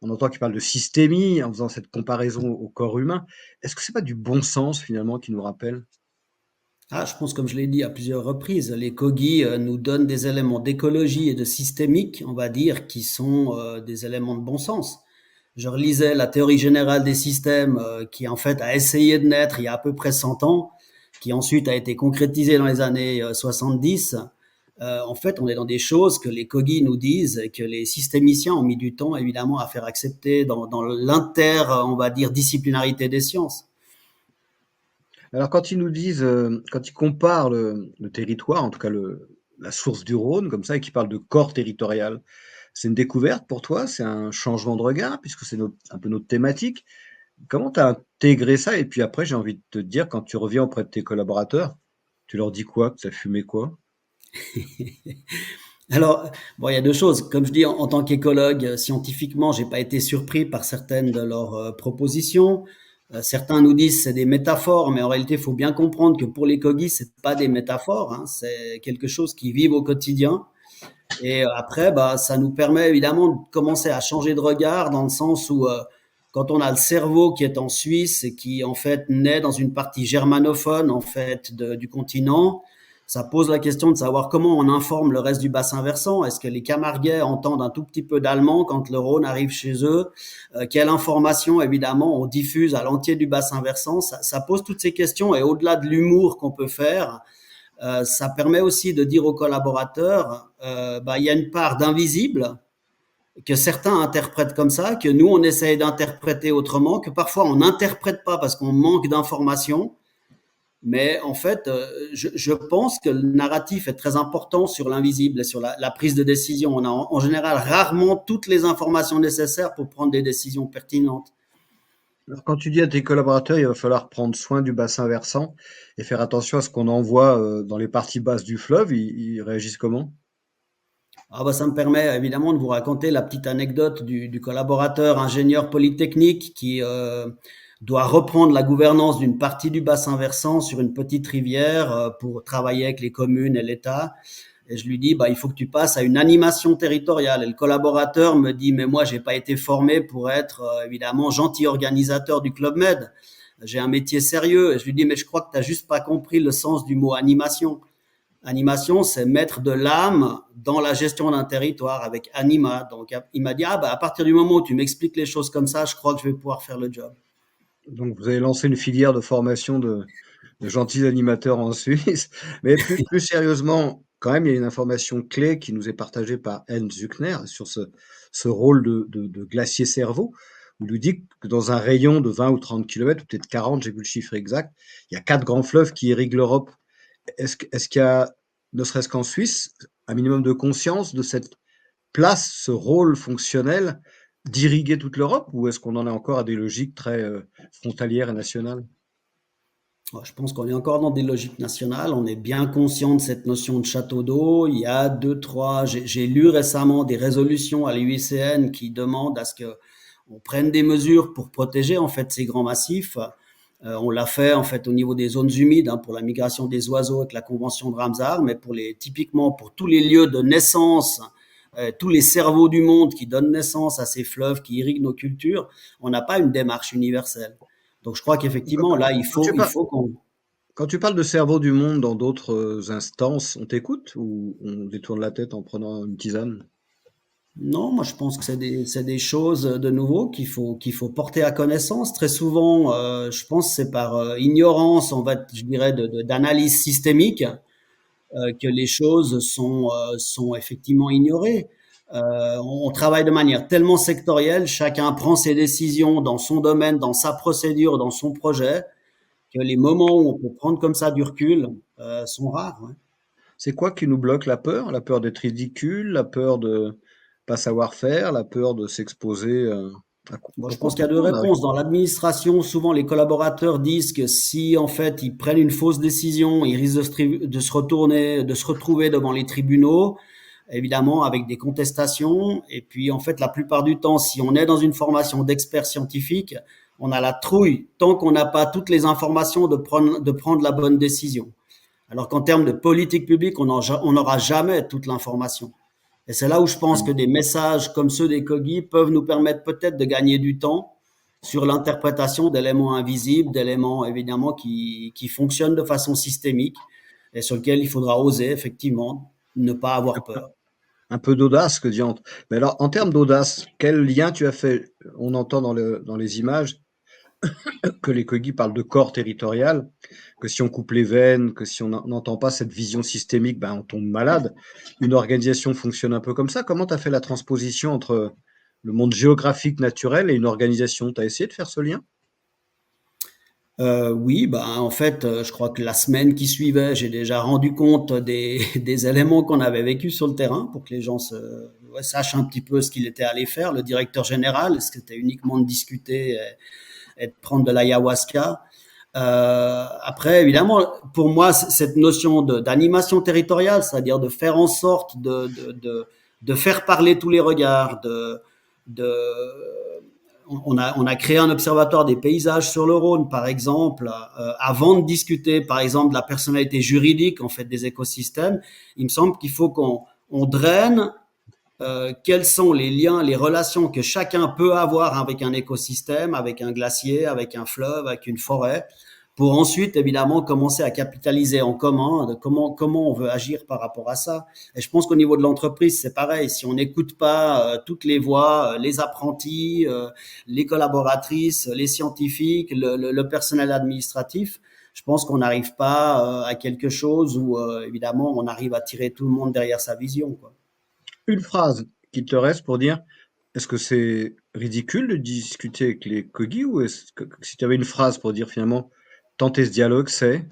On entend qu'il parle de systémie en faisant cette comparaison au corps humain. Est-ce que c'est pas du bon sens finalement qui nous rappelle? Ah, je pense, comme je l'ai dit à plusieurs reprises, les Kogis nous donnent des éléments d'écologie et de systémique, on va dire, qui sont des éléments de bon sens. Je relisais la théorie générale des systèmes qui, en fait, a essayé de naître il y a à peu près 100 ans, qui ensuite a été concrétisée dans les années 70. En fait, on est dans des choses que les Kogis nous disent et que les systémiciens ont mis du temps, évidemment, à faire accepter dans on va dire, disciplinarité des sciences. Alors quand ils nous disent, quand ils comparent le territoire, en tout cas la source du Rhône, comme ça, et qu'ils parlent de corps territorial, c'est une découverte pour toi? C'est un changement de regard, puisque c'est un peu notre thématique. Comment tu as intégré ça? Et puis après, j'ai envie de te dire, quand tu reviens auprès de tes collaborateurs, tu leur dis quoi? Que tu as fumé quoi? Alors, bon, il y a deux choses. Comme je dis, en tant qu'écologue, scientifiquement, j'ai pas été surpris par certaines de leurs propositions. Certains nous disent c'est des métaphores, mais en réalité, il faut bien comprendre que pour les Kogis, c'est pas des métaphores, hein, c'est quelque chose qu'ils vivent au quotidien. Et après, bah, ça nous permet évidemment de commencer à changer de regard dans le sens où quand on a le cerveau qui est en Suisse et qui en fait naît dans une partie germanophone en fait du continent, ça pose la question de savoir comment on informe le reste du bassin versant. Est-ce que les Camarguais entendent un tout petit peu d'allemand quand le Rhône arrive chez eux? Quelle information, évidemment, on diffuse à l'entier du bassin versant? Ça pose toutes ces questions, et au-delà de l'humour qu'on peut faire, ça permet aussi de dire aux collaborateurs, bah, il y a une part d'invisible que certains interprètent comme ça, que nous, on essaye d'interpréter autrement, que parfois on n'interprète pas parce qu'on manque d'informations. Mais en fait, je pense que le narratif est très important sur l'invisible et sur la prise de décision. On a en général rarement toutes les informations nécessaires pour prendre des décisions pertinentes. Alors quand tu dis à tes collaborateurs, il va falloir prendre soin du bassin versant et faire attention à ce qu'on envoie dans les parties basses du fleuve, ils réagissent comment? Ah bah, ça me permet évidemment de vous raconter la petite anecdote du collaborateur ingénieur polytechnique qui doit reprendre la gouvernance d'une partie du bassin versant sur une petite rivière pour travailler avec les communes et l'État. Et je lui dis, bah, il faut que tu passes à une animation territoriale. Et le collaborateur me dit, mais moi, j'ai pas été formé pour être évidemment gentil organisateur du Club Med. J'ai un métier sérieux. Et je lui dis, mais je crois que tu n'as juste pas compris le sens du mot animation. Animation, c'est mettre de l'âme dans la gestion d'un territoire avec anima. Donc, il m'a dit, ah, bah, à partir du moment où tu m'expliques les choses comme ça, je crois que je vais pouvoir faire le job. Donc vous avez lancé une filière de formation de gentils animateurs en Suisse. Mais plus sérieusement, quand même, il y a une information clé qui nous est partagée par Ernst Zuckner sur ce rôle de glacier-cerveau, où il nous dit que dans un rayon de 20 ou 30 kilomètres, ou peut-être 40, j'ai vu le chiffre exact, il y a 4 grands fleuves qui irriguent l'Europe. Est-ce qu'il y a, ne serait-ce qu'en Suisse, un minimum de conscience de cette place, ce rôle fonctionnel d'irriguer toute l'Europe, ou est-ce qu'on en est encore à des logiques très frontalières et nationales? Je pense qu'on est encore dans des logiques nationales. On est bien conscient de cette notion de château d'eau. Il y a j'ai lu récemment des résolutions à l'UICN qui demandent à ce que on prenne des mesures pour protéger en fait ces grands massifs. On l'a fait en fait au niveau des zones humides pour la migration des oiseaux avec la convention de Ramsar, mais typiquement pour tous les lieux de naissance, tous les cerveaux du monde qui donnent naissance à ces fleuves qui irriguent nos cultures, on n'a pas une démarche universelle. Donc je crois qu'effectivement là il faut qu'on... Quand tu parles de cerveau du monde dans d'autres instances, on t'écoute ou on détourne la tête en prenant une tisane? Non, moi je pense que c'est des choses de nouveau qu'il faut porter à connaissance. Très souvent, je pense que c'est par ignorance, je dirais, d'analyse systémique que les choses sont effectivement ignorées. on travaille de manière tellement sectorielle, chacun prend ses décisions dans son domaine, dans sa procédure, dans son projet, que les moments où on peut prendre comme ça du recul sont rares. Ouais. C'est quoi qui nous bloque? La peur? La peur d'être ridicule? La peur de pas savoir faire? La peur de s'exposer Bon, je au pense qu'il y a deux contrôle? réponses. Dans l'administration, souvent les collaborateurs disent que si en fait ils prennent une fausse décision, ils risquent de se retourner, de se retrouver devant les tribunaux, évidemment avec des contestations. Et puis en fait, la plupart du temps, si on est dans une formation d'expert scientifique, on a la trouille tant qu'on n'a pas toutes les informations de prendre la bonne décision. Alors qu'en termes de politique publique, on n'aura jamais toute l'information. Et c'est là où je pense que des messages comme ceux des Kogi peuvent nous permettre peut-être de gagner du temps sur l'interprétation d'éléments invisibles, d'éléments évidemment qui fonctionnent de façon systémique et sur lesquels il faudra oser effectivement ne pas avoir peur. Un peu d'audace, que diantre. Mais alors, en termes d'audace, quel lien tu as fait? On entend dans les images que les Kogi parlent de corps territorial, que si on coupe les veines, que si on n'entend pas cette vision systémique, ben on tombe malade. Une organisation fonctionne un peu comme ça. Comment tu as fait la transposition entre le monde géographique naturel et une organisation? Tu as essayé de faire ce lien? Oui, bah en fait, je crois que la semaine qui suivait, j'ai déjà rendu compte des éléments qu'on avait vécus sur le terrain pour que les gens sachent un petit peu ce qu'il était allé faire. Le directeur général, c'était uniquement de discuter et de prendre de l'ayahuasca. Après, évidemment, pour moi, cette notion d'animation territoriale, c'est-à-dire de faire en sorte de faire parler tous les regards, de on a créé un observatoire des paysages sur le Rhône, par exemple, avant de discuter, par exemple, de la personnalité juridique en fait des écosystèmes. Il me semble qu'il faut qu'on draine quels sont les liens, les relations que chacun peut avoir avec un écosystème, avec un glacier, avec un fleuve, avec une forêt, pour ensuite évidemment commencer à capitaliser en commun de comment on veut agir par rapport à ça. Et je pense qu'au niveau de l'entreprise, c'est pareil. Si on n'écoute pas toutes les voix, les apprentis, les collaboratrices, les scientifiques, le personnel administratif, je pense qu'on n'arrive pas à quelque chose où évidemment on arrive à tirer tout le monde derrière sa vision, quoi. Une phrase qui te reste pour dire, est-ce que c'est ridicule de discuter avec les Kogi, ou est-ce que si tu avais une phrase pour dire finalement, tenter ce dialogue, c'est?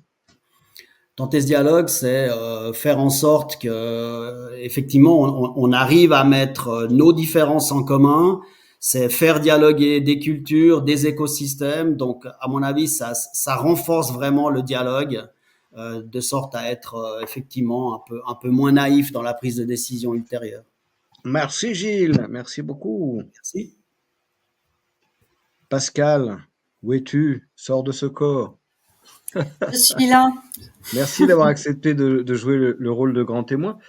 Tenter ce dialogue, c'est faire en sorte que, effectivement, on arrive à mettre nos différences en commun. C'est faire dialoguer des cultures, des écosystèmes. Donc, à mon avis, ça renforce vraiment le dialogue, de sorte à être effectivement un peu moins naïf dans la prise de décision ultérieure. Merci Gilles, merci beaucoup. Merci. Pascal, où es-tu? Sors de ce corps. Je suis là. Merci d'avoir accepté de jouer le rôle de grand témoin.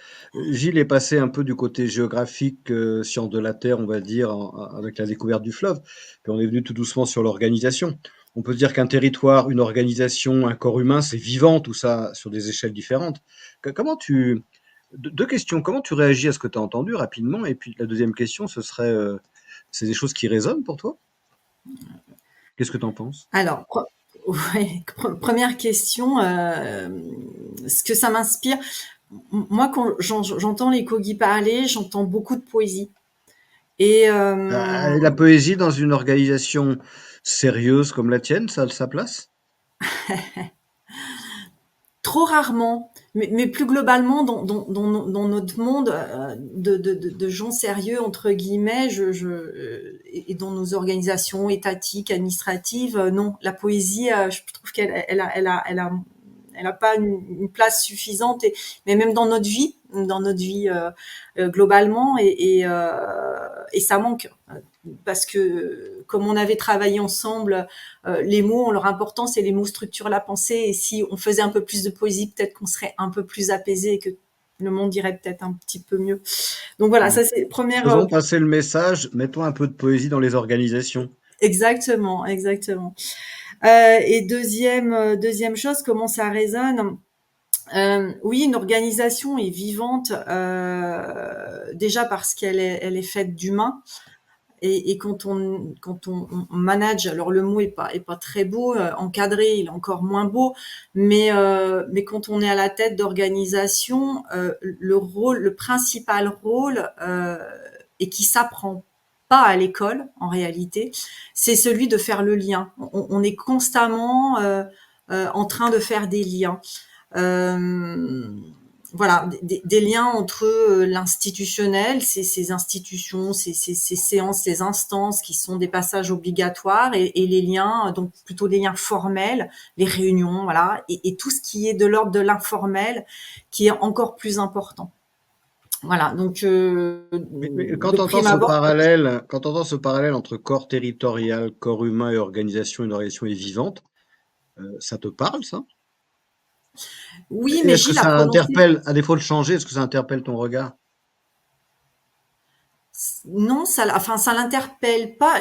Gilles est passé un peu du côté géographique, science de la Terre, on va dire, avec la découverte du fleuve. Puis on est venu tout doucement sur l'organisation. On peut dire qu'un territoire, une organisation, un corps humain, c'est vivant, tout ça, sur des échelles différentes. Deux questions. Comment tu réagis à ce que tu as entendu rapidement? Et puis la deuxième question, ce serait, c'est des choses qui résonnent pour toi? Qu'est-ce que tu en penses? Alors, ouais, première question, ce que ça m'inspire, moi quand j'entends les Kogi parler, j'entends beaucoup de poésie. Et La poésie dans une organisation sérieuse comme la tienne, ça a sa place? trop rarement, mais plus globalement dans notre monde de gens sérieux entre guillemets, et dans nos organisations étatiques, administratives, non, la poésie, je trouve qu'elle a pas une place suffisante, mais même dans notre vie globalement, et ça manque. Parce que comme on avait travaillé ensemble, les mots ont leur importance et les mots structurent la pensée. Et si on faisait un peu plus de poésie, peut-être qu'on serait un peu plus apaisé et que le monde irait peut-être un petit peu mieux. Donc voilà, ça c'est première. Faisons passer le message, mettons un peu de poésie dans les organisations. Exactement. Et deuxième chose, comment ça résonne? Oui, une organisation est vivante déjà parce qu'elle est faite d'humains. et quand on manage, alors le mot est pas très beau, encadré, il est encore moins beau, mais quand on est à la tête d'organisation, le principal rôle, et qui s'apprend pas à l'école en réalité, c'est celui de faire le lien. On est constamment en train de faire des liens. Voilà, des liens entre l'institutionnel, ces institutions, ces séances, ces instances qui sont des passages obligatoires, et les liens, donc plutôt les liens formels, les réunions, voilà, et tout ce qui est de l'ordre de l'informel, qui est encore plus important. Voilà, donc Mais quand de on entend prime ce abord, parallèle, quand on entend ce parallèle entre corps territorial, corps humain et organisation, une organisation est vivante, ça te parle, ça? oui, Et mais est-ce que Gilles a ça prononcé. interpelle, à défaut de changer, est-ce que ça interpelle ton regard? Non, ça l'interpelle pas,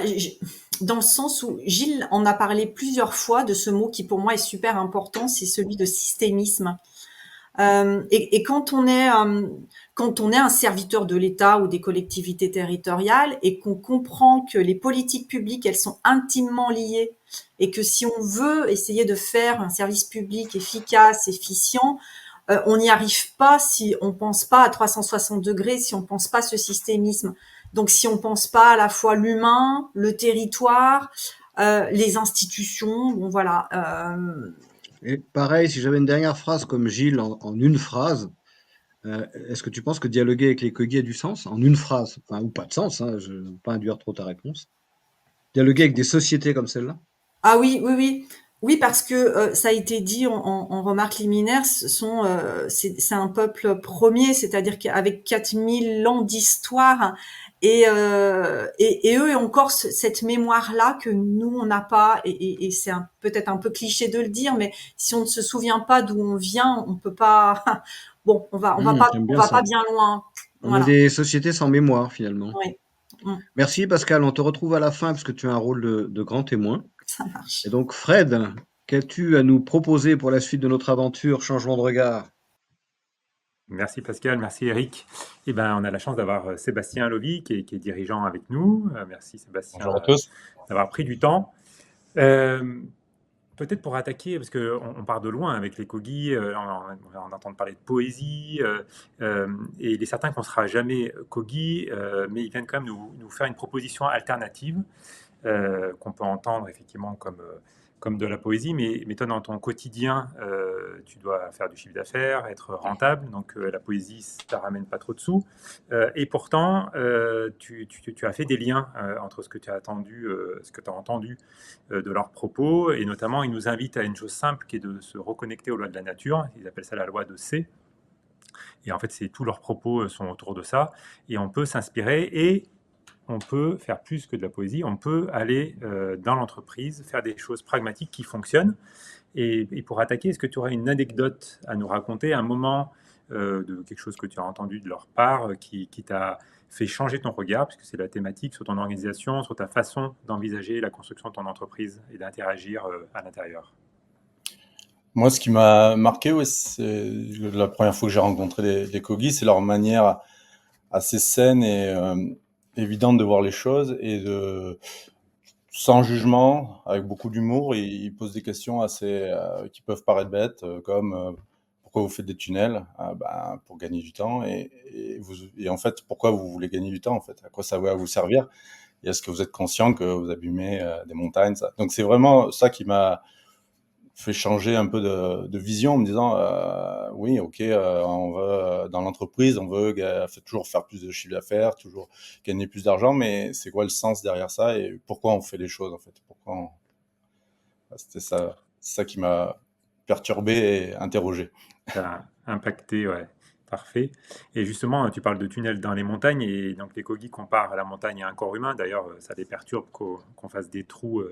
dans le sens où Gilles en a parlé plusieurs fois de ce mot qui pour moi est super important, c'est celui de systémisme. Et quand on est un serviteur de l'État ou des collectivités territoriales et qu'on comprend que les politiques publiques, elles sont intimement liées, et que si on veut essayer de faire un service public efficace, efficient, on n'y arrive pas si on pense pas à 360 degrés, si on pense pas ce systémisme. Donc si on pense pas à la fois l'humain, le territoire, les institutions, bon voilà. Et pareil, si j'avais une dernière phrase comme Gilles en une phrase, est-ce que tu penses que dialoguer avec les Kogi a du sens? En une phrase, enfin, ou pas de sens, hein, je ne veux pas induire trop ta réponse. Dialoguer avec des sociétés comme celle-là? Ah oui, oui, oui. Oui, parce que ça a été dit en remarque liminaire, c'est un peuple premier, c'est-à-dire qu'avec 4000 ans d'histoire, et eux ont encore cette mémoire-là que nous, on n'a pas, et c'est peut-être un peu cliché de le dire, mais si on ne se souvient pas d'où on vient, on peut pas, bon, J'aime on bien va pas ça. bien loin. On est Voilà. des sociétés sans mémoire, finalement. Oui. Merci Pascal, on te retrouve à la fin parce que tu as un rôle de grand témoin. Ça marche. Et donc Fred, qu'as-tu à nous proposer pour la suite de notre aventure Changement de regard? Merci Pascal, merci Eric. Eh ben, on a la chance d'avoir Sébastien Lovy qui est dirigeant avec nous. Merci Sébastien Bonjour à tous. d'avoir pris du temps. Peut-être pour attaquer, parce qu'on part de loin avec les Kogi, on entend parler de poésie, et il est certain qu'on ne sera jamais Kogi, mais ils viennent quand même nous faire une proposition alternative qu'on peut entendre effectivement comme de la poésie, mais toi dans ton quotidien, tu dois faire du chiffre d'affaires, être rentable, donc la poésie, ça ne ramène pas trop de sous, et pourtant tu as fait des liens entre ce que tu as entendu, de leurs propos, et notamment ils nous invitent à une chose simple qui est de se reconnecter aux lois de la nature. Ils appellent ça la loi de C, et en fait tous leurs propos sont autour de ça, et on peut s'inspirer, et on peut faire plus que de la poésie, on peut aller dans l'entreprise, faire des choses pragmatiques qui fonctionnent. Et pour attaquer, est-ce que tu aurais une anecdote à nous raconter, un moment de quelque chose que tu as entendu de leur part qui t'a fait changer ton regard, puisque c'est la thématique, sur ton organisation, sur ta façon d'envisager la construction de ton entreprise et d'interagir à l'intérieur? Moi, ce qui m'a marqué, ouais, c'est la première fois que j'ai rencontré les Kogi, c'est leur manière assez saine et évidente de voir les choses, et sans jugement, avec beaucoup d'humour. Ils posent des questions assez qui peuvent paraître bêtes, comme pourquoi vous faites des tunnels? Ben, pour gagner du temps. Et en fait, pourquoi vous voulez gagner du temps, en fait? À quoi ça va vous servir? Et est-ce que vous êtes conscient que vous abîmez des montagnes, ça? Donc c'est vraiment ça qui m'a fait changer un peu de vision, en me disant oui, ok, on veut dans l'entreprise, on veut toujours faire plus de chiffre d'affaires, toujours gagner plus d'argent, mais c'est quoi le sens derrière ça, et pourquoi on fait les choses, en fait? C'était ça qui m'a perturbé et interrogé. Ça a impacté, ouais. Parfait. Et justement, tu parles de tunnels dans les montagnes, et donc les Kogi comparent à la montagne à un corps humain. D'ailleurs, ça les perturbe qu'on fasse des trous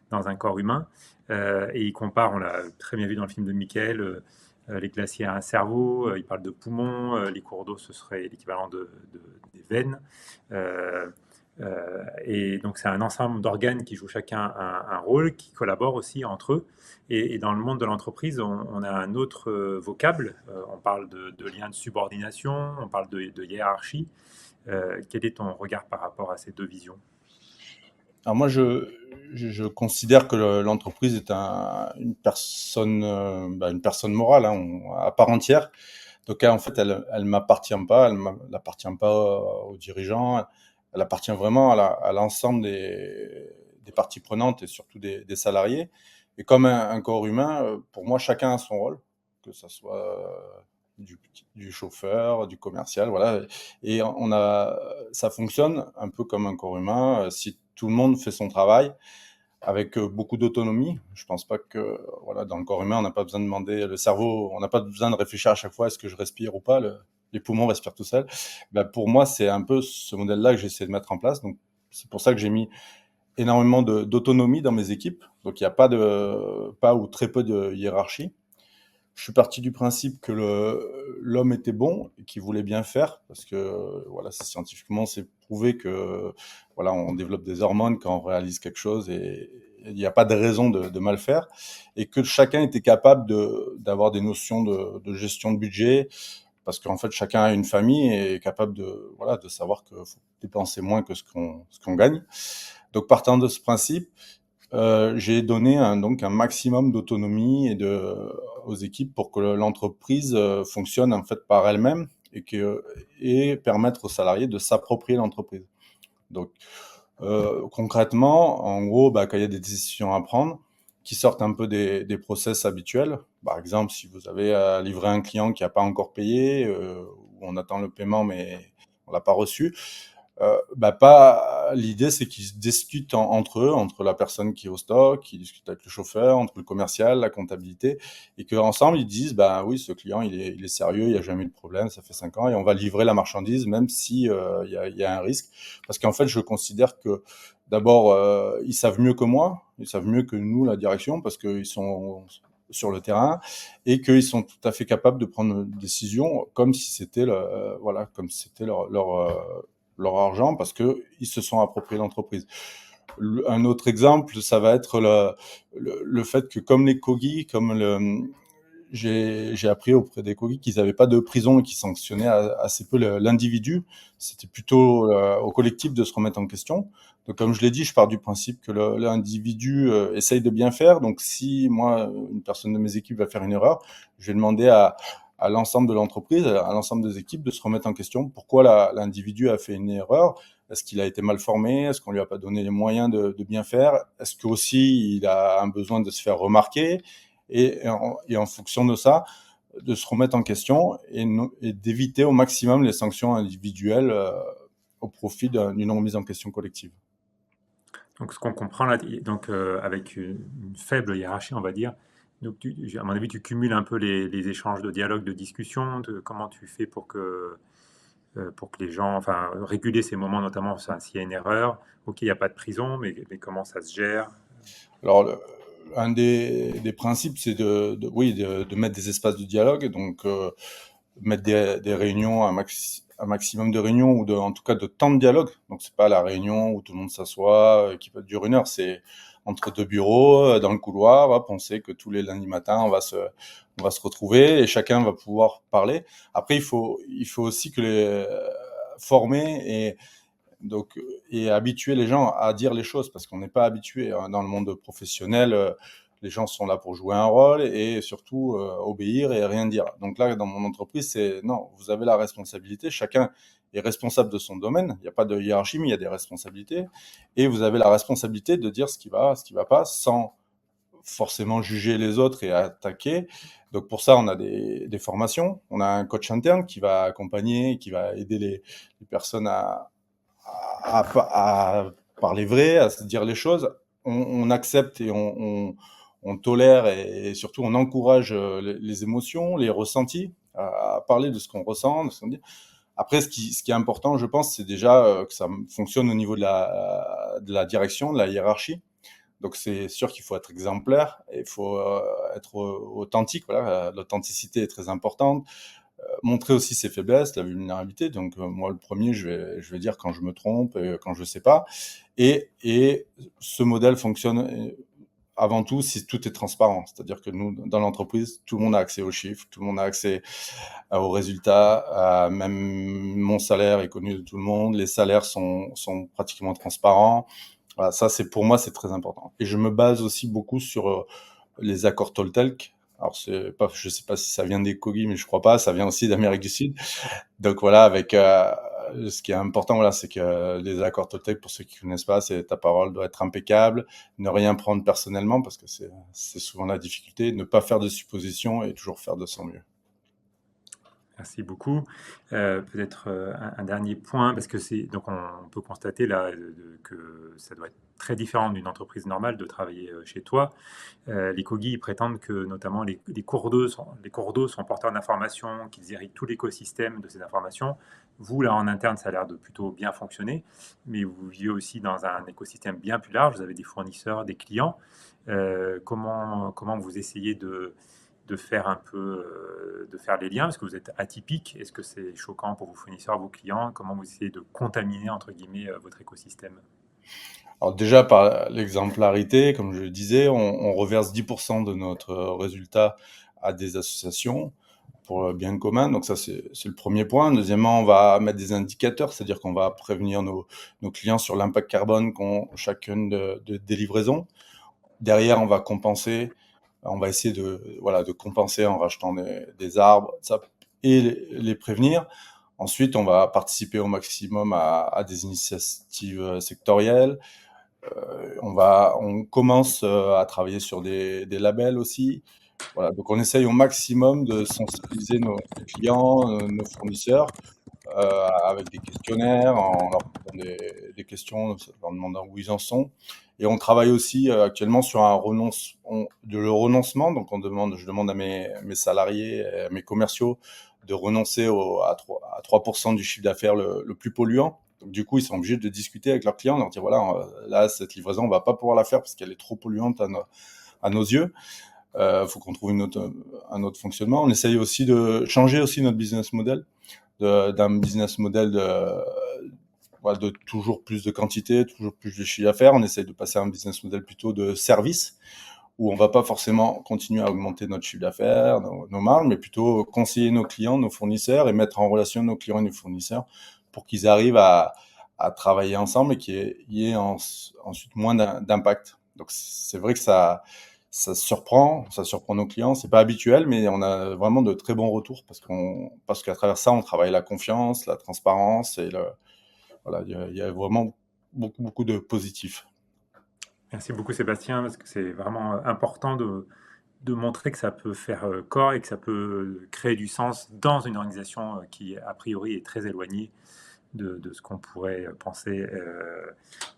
dans un corps humain. Et ils comparent, on l'a très bien vu dans le film de Michael, les glaciers à un cerveau. Ils parlent de poumons, les cours d'eau, ce serait l'équivalent des veines. Et donc c'est un ensemble d'organes qui jouent chacun un rôle, qui collaborent aussi entre eux. Et dans le monde de l'entreprise, on a un autre vocable. On parle de liens de subordination, on parle de hiérarchie. Quel est ton regard par rapport à ces deux visions? Alors moi, je considère que l'entreprise est une personne morale, hein, à part entière. Donc en fait, elle m'appartient pas, elle appartient pas aux dirigeants, elle appartient vraiment à l'ensemble des parties prenantes et surtout des salariés. Et comme un corps humain, pour moi, chacun a son rôle, que ce soit du chauffeur, du commercial, voilà. Et ça fonctionne un peu comme un corps humain. Si tout le monde fait son travail, avec beaucoup d'autonomie. Je pense pas que, voilà, dans le corps humain, on n'a pas besoin de demander, le cerveau, on n'a pas besoin de réfléchir à chaque fois, est-ce que je respire ou pas, les poumons respirent tout seuls. Ben, pour moi, c'est un peu ce modèle-là que j'essaie de mettre en place. Donc, c'est pour ça que j'ai mis énormément d'autonomie dans mes équipes. Donc, il n'y a pas ou très peu de hiérarchie. Je suis parti du principe que l'homme était bon et qu'il voulait bien faire, parce que voilà, scientifiquement, c'est prouvé que voilà, on développe des hormones quand on réalise quelque chose et il n'y a pas de raison de mal faire, et que chacun était capable d'avoir des notions de gestion de budget, parce qu'en fait, chacun a une famille et est capable de savoir qu'il faut dépenser moins que ce qu'on gagne. Donc, partant de ce principe, j'ai donné donc un maximum d'autonomie aux équipes pour que l'entreprise fonctionne en fait par elle-même et permettre aux salariés de s'approprier l'entreprise. Donc concrètement, en gros, quand il y a des décisions à prendre qui sortent un peu des process habituels, par exemple si vous avez à livrer un client qui n'a pas encore payé, ou on attend le paiement mais on l'a pas reçu, l'idée c'est qu'ils se discutent entre eux, entre la personne qui est au stock, qui discute avec le chauffeur, entre le commercial, la comptabilité, et qu'ensemble ils disent oui, ce client il est sérieux, il n'y a jamais eu de problème, ça fait 5 ans et on va livrer la marchandise même si il y a un risque, parce qu'en fait je considère que d'abord ils savent mieux que moi, ils savent mieux que nous la direction, parce qu'ils sont sur le terrain et qu'ils sont tout à fait capables de prendre une décision comme si c'était leur argent, parce qu'ils se sont appropriés l'entreprise. Un autre exemple, ça va être le fait que comme les Kogi, j'ai appris auprès des Kogi qu'ils n'avaient pas de prison et qu'ils sanctionnaient assez peu l'individu. C'était plutôt au collectif de se remettre en question. Donc comme je l'ai dit, je pars du principe que l'individu essaye de bien faire. Donc si moi, une personne de mes équipes va faire une erreur, je vais demander à l'ensemble de l'entreprise, à l'ensemble des équipes de se remettre en question. Pourquoi l'individu a fait une erreur? Est-ce qu'il a été mal formé? Est-ce qu'on lui a pas donné les moyens de bien faire? Est-ce qu'aussi il a un besoin de se faire remarquer? Et en fonction de ça, de se remettre en question et d'éviter au maximum les sanctions individuelles au profit d'une remise en question collective. Donc, ce qu'on comprend là, donc, avec une faible hiérarchie, on va dire, donc à mon avis, tu cumules un peu les échanges de dialogue, de discussion, comment tu fais pour que les gens, enfin, réguler ces moments, notamment s'il y a une erreur. Ok, il n'y a pas de prison, mais comment ça se gère? Alors, un des principes, c'est de mettre des espaces de dialogue, donc mettre des réunions, un maximum de réunions, ou en tout cas de temps de dialogue. Donc c'est pas la réunion où tout le monde s'assoit, qui peut durer 1 heure, c'est entre 2 bureaux, dans le couloir, hop, on sait que tous les lundis matins, on va se retrouver et chacun va pouvoir parler. Après, il faut aussi former et habituer les gens à dire les choses, parce qu'on n'est pas habitué dans le monde professionnel. Les gens sont là pour jouer un rôle et surtout obéir et rien dire. Donc là, dans mon entreprise, c'est non, vous avez la responsabilité, chacun est responsable de son domaine, il n'y a pas de hiérarchie, mais il y a des responsabilités, et vous avez la responsabilité de dire ce qui va pas, sans forcément juger les autres et attaquer. Donc pour ça, on a des formations, on a un coach interne qui va accompagner, qui va aider les personnes à parler vrai, à se dire les choses. On accepte et on tolère et surtout on encourage les émotions, les ressentis, à parler de ce qu'on ressent, de ce qu'on dit. Après, ce qui est important, je pense, c'est déjà que ça fonctionne au niveau de la direction, de la hiérarchie. Donc c'est sûr qu'il faut être exemplaire, et il faut être authentique. Voilà, l'authenticité est très importante. Montrer aussi ses faiblesses, la vulnérabilité. Donc moi, le premier, je vais dire quand je me trompe et quand je sais pas. Et ce modèle fonctionne avant tout si tout est transparent. C'est-à-dire que nous, dans l'entreprise, tout le monde a accès aux chiffres, tout le monde a accès aux résultats. Même mon salaire est connu de tout le monde. Les salaires sont pratiquement transparents. Voilà, ça, pour moi, c'est très important. Et je me base aussi beaucoup sur les accords Toltec. Alors, je sais pas si ça vient des Kogi, mais je crois pas. Ça vient aussi d'Amérique du Sud. Donc voilà, avec ce qui est important, voilà, c'est que les accords Toltec, pour ceux qui connaissent pas, c'est ta parole doit être impeccable, ne rien prendre personnellement, parce que c'est souvent la difficulté, ne pas faire de suppositions et toujours faire de son mieux. Merci beaucoup. Peut-être un dernier point, parce que donc on peut constater là que ça doit être très différent d'une entreprise normale de travailler chez toi. Les Kogi ils prétendent que notamment les cours d'eau sont porteurs d'informations, qu'ils irriguent tout l'écosystème de ces informations. Vous, là, en interne, ça a l'air de plutôt bien fonctionner, mais vous vivez aussi dans un écosystème bien plus large. Vous avez des fournisseurs, des clients. Comment vous essayez de faire un peu, de faire les liens, parce que vous êtes atypique. Est-ce que c'est choquant pour vos fournisseurs, vos clients? Comment vous essayez de contaminer, entre guillemets, votre écosystème? Alors déjà, par l'exemplarité, comme je le disais, on reverse 10% de notre résultat à des associations pour le bien commun. Donc ça, c'est le premier point. Deuxièmement, on va mettre des indicateurs, c'est-à-dire qu'on va prévenir nos clients sur l'impact carbone qu'ont chacune des livraisons. Derrière, on va compenser. On va essayer de compenser en rachetant des arbres et les prévenir. Ensuite, on va participer au maximum à des initiatives sectorielles. On commence à travailler sur des labels aussi. Voilà, donc on essaye au maximum de sensibiliser nos clients, nos fournisseurs, avec des questionnaires, en leur posant des questions, en leur demandant où ils en sont. Et on travaille aussi actuellement sur le renoncement. Donc je demande à mes salariés, à mes commerciaux, de renoncer à 3% du chiffre d'affaires le plus polluant. Donc du coup, ils sont obligés de discuter avec leurs clients, leur dire voilà, là, cette livraison, on va pas pouvoir la faire parce qu'elle est trop polluante à nos yeux. Faut qu'on trouve un autre fonctionnement. On essaye aussi de changer aussi notre business model, d'un business model de toujours plus de quantité, toujours plus de chiffre d'affaires. On essaye de passer à un business model plutôt de service, où on va pas forcément continuer à augmenter notre chiffre d'affaires, nos marges, mais plutôt conseiller nos clients, nos fournisseurs, et mettre en relation nos clients et nos fournisseurs pour qu'ils arrivent à travailler ensemble et qu'il y ait ensuite moins d'impact. Donc c'est vrai que ça surprend nos clients. C'est pas habituel, mais on a vraiment de très bons retours parce qu'à travers ça, on travaille la confiance, la transparence et voilà, il y a vraiment beaucoup de positifs. Merci beaucoup Sébastien, parce que c'est vraiment important de montrer que ça peut faire corps et que ça peut créer du sens dans une organisation qui, a priori, est très éloignée de ce qu'on pourrait penser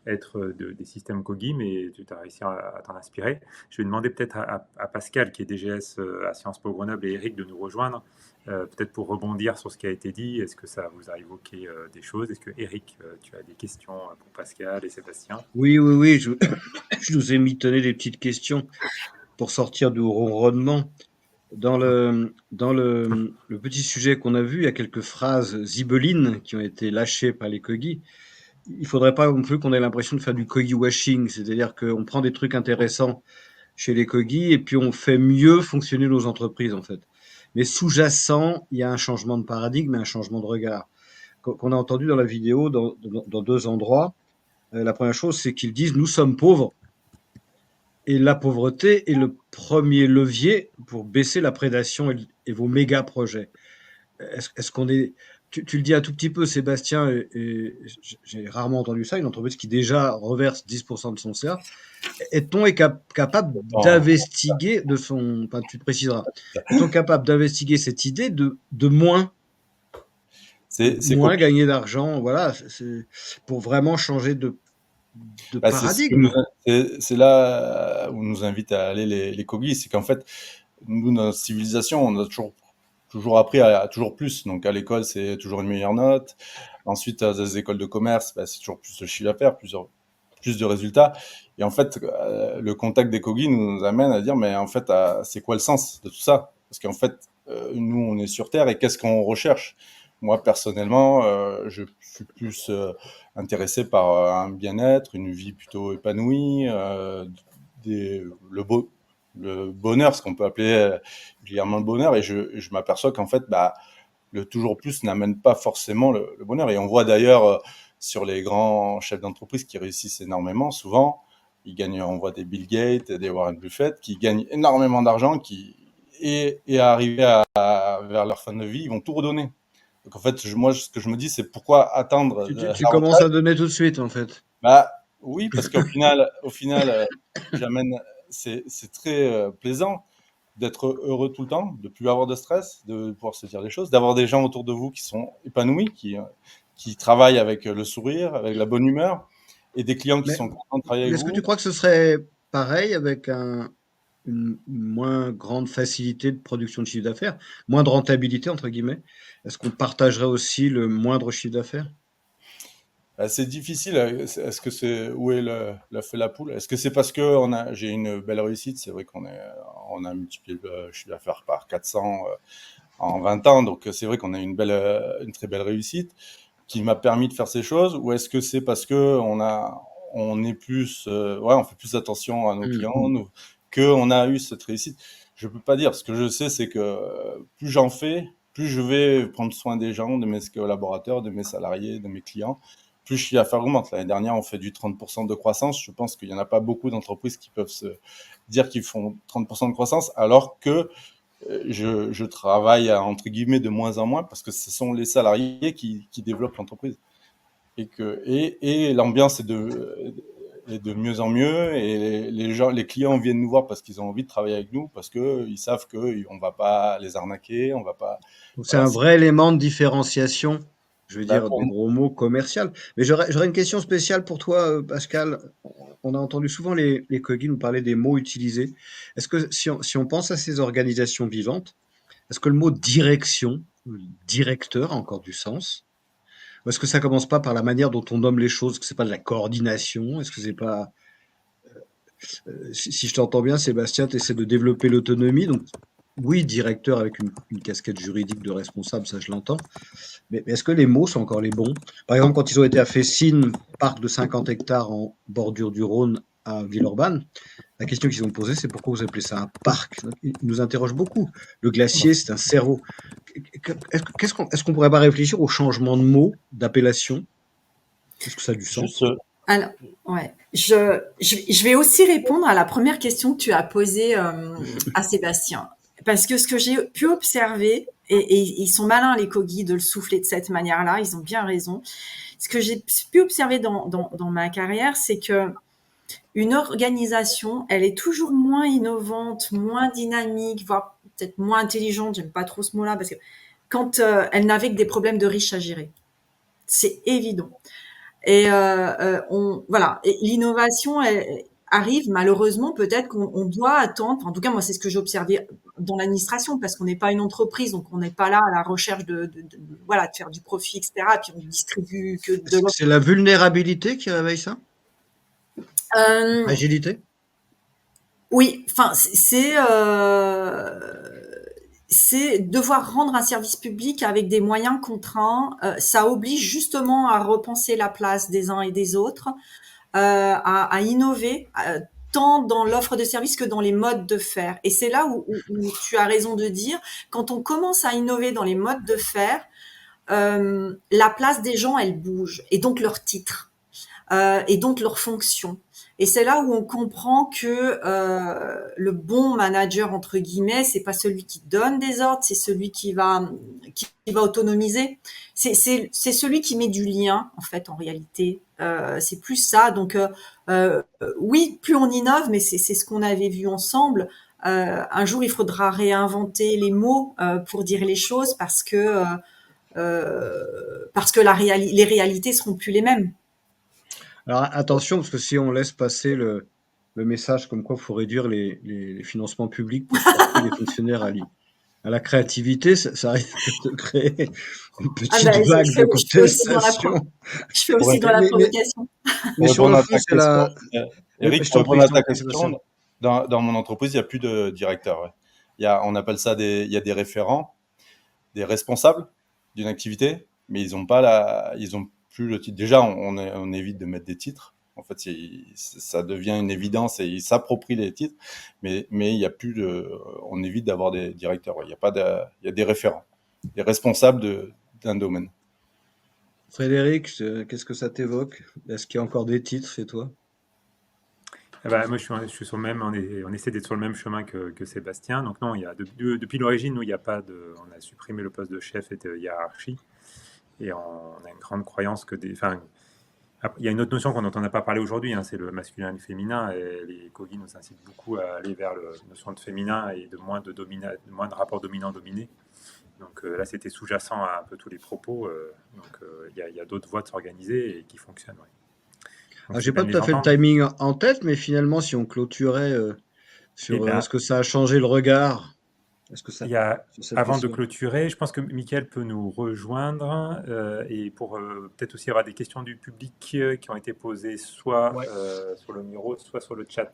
être des systèmes Kogi, mais tu as réussi à t'en inspirer. Je vais demander peut-être à Pascal, qui est DGS à Sciences Po Grenoble, et Eric de nous rejoindre, peut-être pour rebondir sur ce qui a été dit. Est-ce que ça vous a évoqué des choses? Est-ce que Eric, tu as des questions pour Pascal et Sébastien? Oui, je nous ai mitonné des petites questions pour sortir du ronronnement. Dans le petit sujet qu'on a vu, il y a quelques phrases zibelines qui ont été lâchées par les Kogi. Il faudrait pas non plus qu'on ait l'impression de faire du Kogi washing, c'est-à-dire qu'on prend des trucs intéressants chez les Kogi et puis on fait mieux fonctionner nos entreprises, en fait. Mais sous-jacent, il y a un changement de paradigme et un changement de regard. Qu'on a entendu dans la vidéo dans deux endroits. La première chose, c'est qu'ils disent « nous sommes pauvres ». Et la pauvreté est le premier levier pour baisser la prédation et vos méga projets. Est-ce qu'on est... Tu le dis un tout petit peu, Sébastien, et j'ai rarement entendu ça, une entreprise qui déjà reverse 10% de son CA. Est-on capable d'investiguer de son... Enfin, tu préciseras. Est-on capable d'investiguer cette idée de moins gagner d'argent, voilà, pour vraiment changer de paradigme. C'est là où nous invite à aller les Kogi, c'est qu'en fait, nous, notre civilisation, on a toujours appris à toujours plus. Donc à l'école, c'est toujours une meilleure note. Ensuite, à des écoles de commerce, c'est toujours plus de chiffre d'affaires, plus de résultats. Et en fait, le contact des Kogi nous amène à dire, mais en fait, c'est quoi le sens de tout ça? Parce qu'en fait, nous, on est sur Terre et qu'est-ce qu'on recherche? Moi, personnellement, je suis plus intéressé par un bien-être, une vie plutôt épanouie, le bonheur, ce qu'on peut appeler régulièrement le bonheur. Et je m'aperçois qu'en fait, le toujours plus n'amène pas forcément le bonheur. Et on voit d'ailleurs sur les grands chefs d'entreprise qui réussissent énormément, souvent, ils gagnent, on voit des Bill Gates, des Warren Buffett, qui gagnent énormément d'argent, et arriver vers leur fin de vie, ils vont tout redonner. Donc en fait, moi, ce que je me dis, c'est pourquoi attendre Tu la commences retraite. à donner tout de suite, en fait. Bah oui, parce qu'au final, c'est très plaisant d'être heureux tout le temps, de plus avoir de stress, de pouvoir se dire des choses, d'avoir des gens autour de vous qui sont épanouis, qui travaillent avec le sourire, avec la bonne humeur, et des clients qui Mais, sont contents de travailler mais avec est-ce que vous. tu crois que ce serait pareil avec une moins grande facilité de production de chiffre d'affaires, moins de rentabilité, entre guillemets? Est-ce qu'on partagerait aussi le moindre chiffre d'affaires? C'est difficile. Est-ce que c'est où est l'œuf et la poule? Est-ce que c'est parce que j'ai une belle réussite? C'est vrai on a multiplié le chiffre d'affaires par 400 en 20 ans, donc c'est vrai qu'on a une très belle réussite qui m'a permis de faire ces choses. Ou est-ce que c'est parce que on est plus, on fait plus attention à nos clients, qu'on a eu cette réussite? Je peux pas dire. Ce que je sais, c'est que plus j'en fais, plus je vais prendre soin des gens, de mes collaborateurs, de mes salariés, de mes clients, plus le chiffre d'affaires augmente. L'année dernière, on fait du 30% de croissance. Je pense qu'il n'y en a pas beaucoup d'entreprises qui peuvent se dire qu'ils font 30% de croissance, alors que je travaille entre guillemets de moins en moins, parce que ce sont les salariés qui développent l'entreprise. Et l'ambiance est de mieux en mieux, et les clients viennent nous voir parce qu'ils ont envie de travailler avec nous, parce qu'ils savent qu'on va pas les arnaquer, on va pas. Donc c'est Voilà, un vrai élément de différenciation, je veux bah, dire des gros mots, commercial. Mais j'aurais une question spéciale pour toi, Pascal. On a entendu souvent les Kogi nous parler des mots utilisés. Est-ce que si on pense à ces organisations vivantes, est-ce que le mot direction, directeur a encore du sens? Ou est-ce que ça commence pas par la manière dont on nomme les choses? Est-ce que c'est pas de la coordination? Est-ce que c'est pas si je t'entends bien, Sébastien, tu essaies de développer l'autonomie. Donc, oui, directeur avec une casquette juridique de responsable, ça je l'entends. Mais est-ce que les mots sont encore les bons? Par exemple, quand ils ont été à Fessines, parc de 50 hectares en bordure du Rhône à Villeurbanne, la question qu'ils ont posée, c'est pourquoi vous appelez ça un parc? Ils nous interrogent beaucoup. Le glacier, c'est un cerveau. Est-ce qu'on pourrait pas réfléchir au changement de mots, d'appellation? Est-ce que ça a du sens? Juste, Alors, ouais, je vais aussi répondre à la première question que tu as posée à Sébastien. Parce que ce que j'ai pu observer, et ils sont malins les Kogi de le souffler de cette manière-là, ils ont bien raison. Ce que j'ai pu observer dans ma carrière, c'est que une organisation, elle est toujours moins innovante, moins dynamique, voire peut-être moins intelligente, j'aime pas trop ce mot-là, parce que quand elle n'avait que des problèmes de riches à gérer. C'est évident. Et voilà. Et l'innovation elle arrive malheureusement. Peut-être qu'on doit attendre. En tout cas, moi, c'est ce que j'ai observé dans l'administration, parce qu'on n'est pas une entreprise, donc on n'est pas là à la recherche de faire du profit, etc. Et puis on distribue que de l'offre. C'est la vulnérabilité qui réveille ça? Agilité? Oui, enfin, c'est devoir rendre un service public avec des moyens contraints. Ça oblige justement à repenser la place des uns et des autres, à innover, tant dans l'offre de service que dans les modes de faire. Et c'est là où tu as raison de dire, quand on commence à innover dans les modes de faire, la place des gens, elle bouge, et donc leur titre, et donc leur fonction. Et c'est là où on comprend que le bon manager, entre guillemets, c'est pas celui qui donne des ordres, c'est celui qui va autonomiser. C'est celui qui met du lien, en fait, en réalité. C'est plus ça. Donc, oui, plus on innove, mais c'est ce qu'on avait vu ensemble. Un jour, il faudra réinventer les mots pour dire les choses, parce que les réalités seront plus les mêmes. Alors attention, parce que si on laisse passer le message comme quoi il faut réduire les financements publics pour forcer les fonctionnaires à la créativité, ça risque de créer une petite vague de contestation. Je fais aussi dans la provocation. Mais sur le fond, c'est la... Eric, pour répondre à ta question, dans mon entreprise, il n'y a plus de directeur. Ouais. On appelle ça il y a des référents, des responsables d'une activité, mais ils n'ont plus le titre. Déjà, on évite de mettre des titres. En fait, ça devient une évidence et ils s'approprient les titres, mais il y a plus on évite d'avoir des directeurs. Ouais. Il y a des référents, des responsables d'un domaine. Frédéric, qu'est-ce que ça t'évoque? Est-ce qu'il y a encore des titres chez toi? Moi, je suis sur le même, on essaie d'être sur le même chemin que Sébastien. Donc non, depuis l'origine, nous, il n'y a pas de, on a supprimé le poste de chef et de hiérarchie. Et on a une grande croyance que il y a une autre notion dont on n'a pas parlé aujourd'hui, hein, c'est le masculin et le féminin. Et les Kogi nous incitent beaucoup à aller vers la notion de féminin et de moins de rapport dominant-dominé. Donc là, c'était sous-jacent à un peu tous les propos. Il y a d'autres voies de s'organiser et qui fonctionnent. Ouais. Donc, J'ai c'est pas bien tout les à fait le entendre. timing en tête, mais finalement, si on clôturait Et sur ben, est-ce que ça a changé le regard? Est-ce que ça, il y a, sur cette avant de question? clôturer, je pense que Mickaël peut nous rejoindre et pour peut-être aussi avoir des questions du public qui ont été posées soit Ouais. sur le numéro, soit sur le chat.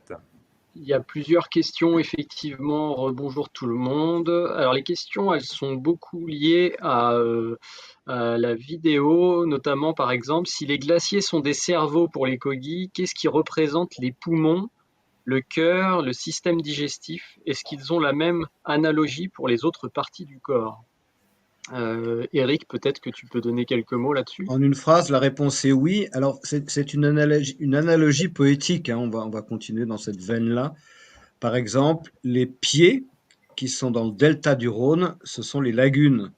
Il y a plusieurs questions, effectivement. Bonjour tout le monde. Alors, les questions, elles sont beaucoup liées à la vidéo, notamment, par exemple, si les glaciers sont des cerveaux pour les Kogi, qu'est-ce qui représente les poumons, le cœur, le système digestif? Est-ce qu'ils ont la même analogie pour les autres parties du corps? Eric, peut-être que tu peux donner quelques mots là-dessus. En une phrase, la réponse est oui. Alors, c'est une analogie poétique, hein. On va continuer dans cette veine-là. Par exemple, les pieds qui sont dans le delta du Rhône, ce sont les lagunes.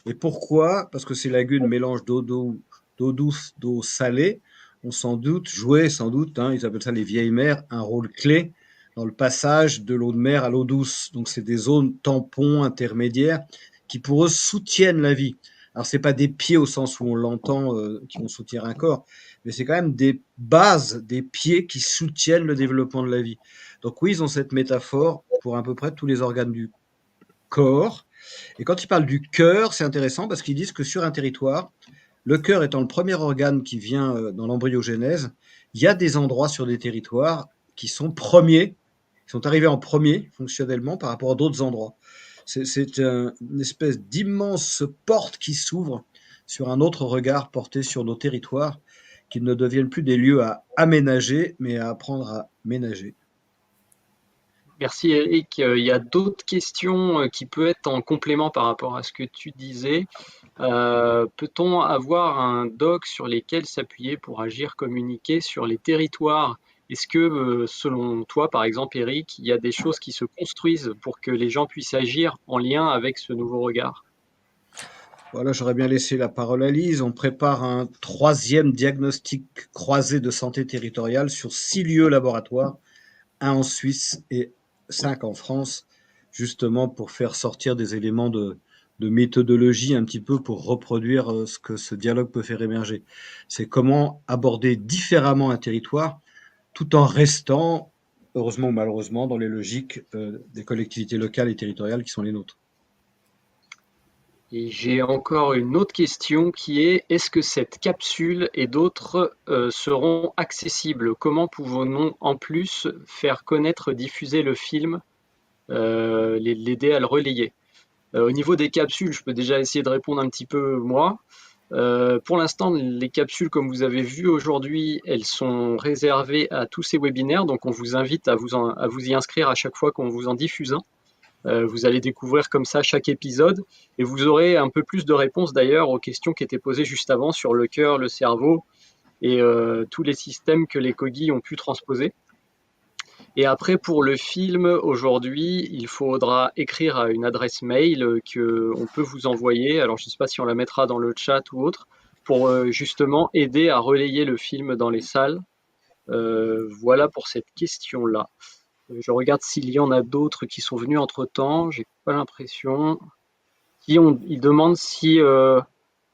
Et pourquoi? Parce que ces lagunes mélangent d'eau douce, d'eau salée, ont sans doute joué, hein, ils appellent ça les vieilles mers, un rôle clé dans le passage de l'eau de mer à l'eau douce. Donc c'est des zones tampons intermédiaires qui pour eux soutiennent la vie. Alors c'est pas des pieds au sens où on l'entend qui vont soutenir un corps, mais c'est quand même des bases, des pieds qui soutiennent le développement de la vie. Donc oui, ils ont cette métaphore pour à peu près tous les organes du corps. Et quand ils parlent du cœur, c'est intéressant parce qu'ils disent que sur un territoire, le cœur étant le premier organe qui vient dans l'embryogenèse, il y a des endroits sur des territoires qui sont premiers, qui sont arrivés en premier fonctionnellement par rapport à d'autres endroits. C'est une espèce d'immense porte qui s'ouvre sur un autre regard porté sur nos territoires, qu'ils ne deviennent plus des lieux à aménager, mais à apprendre à ménager. Merci Eric. Il y a d'autres questions qui peuvent être en complément par rapport à ce que tu disais. Peut-on avoir un doc sur lesquels s'appuyer pour agir, communiquer sur les territoires? Est-ce que, selon toi, par exemple, Eric, il y a des choses qui se construisent pour que les gens puissent agir en lien avec ce nouveau regard? Voilà, j'aurais bien laissé la parole à Lise. On prépare un 3e diagnostic croisé de santé territoriale sur 6 lieux laboratoires, un en Suisse et 5 en France, justement pour faire sortir des éléments de méthodologie un petit peu pour reproduire ce que ce dialogue peut faire émerger. C'est comment aborder différemment un territoire tout en restant, heureusement ou malheureusement, dans les logiques des collectivités locales et territoriales qui sont les nôtres. Et j'ai encore une autre question qui est, est-ce que cette capsule et d'autres seront accessibles? Comment pouvons-nous en plus faire connaître, diffuser le film, l'aider à le relayer? Au niveau des capsules, je peux déjà essayer de répondre un petit peu moi. Pour l'instant, les capsules, comme vous avez vu aujourd'hui, elles sont réservées à tous ces webinaires, donc on vous invite à vous y inscrire à chaque fois qu'on vous en diffuse un. Vous allez découvrir comme ça chaque épisode et vous aurez un peu plus de réponses d'ailleurs aux questions qui étaient posées juste avant sur le cœur, le cerveau et tous les systèmes que les Kogi ont pu transposer. Et après, pour le film, aujourd'hui, il faudra écrire à une adresse mail qu'on peut vous envoyer. Alors, je ne sais pas si on la mettra dans le chat ou autre, pour justement aider à relayer le film dans les salles. Voilà pour cette question-là. Je regarde s'il y en a d'autres qui sont venus entre-temps. J'ai pas l'impression. Ils demandent si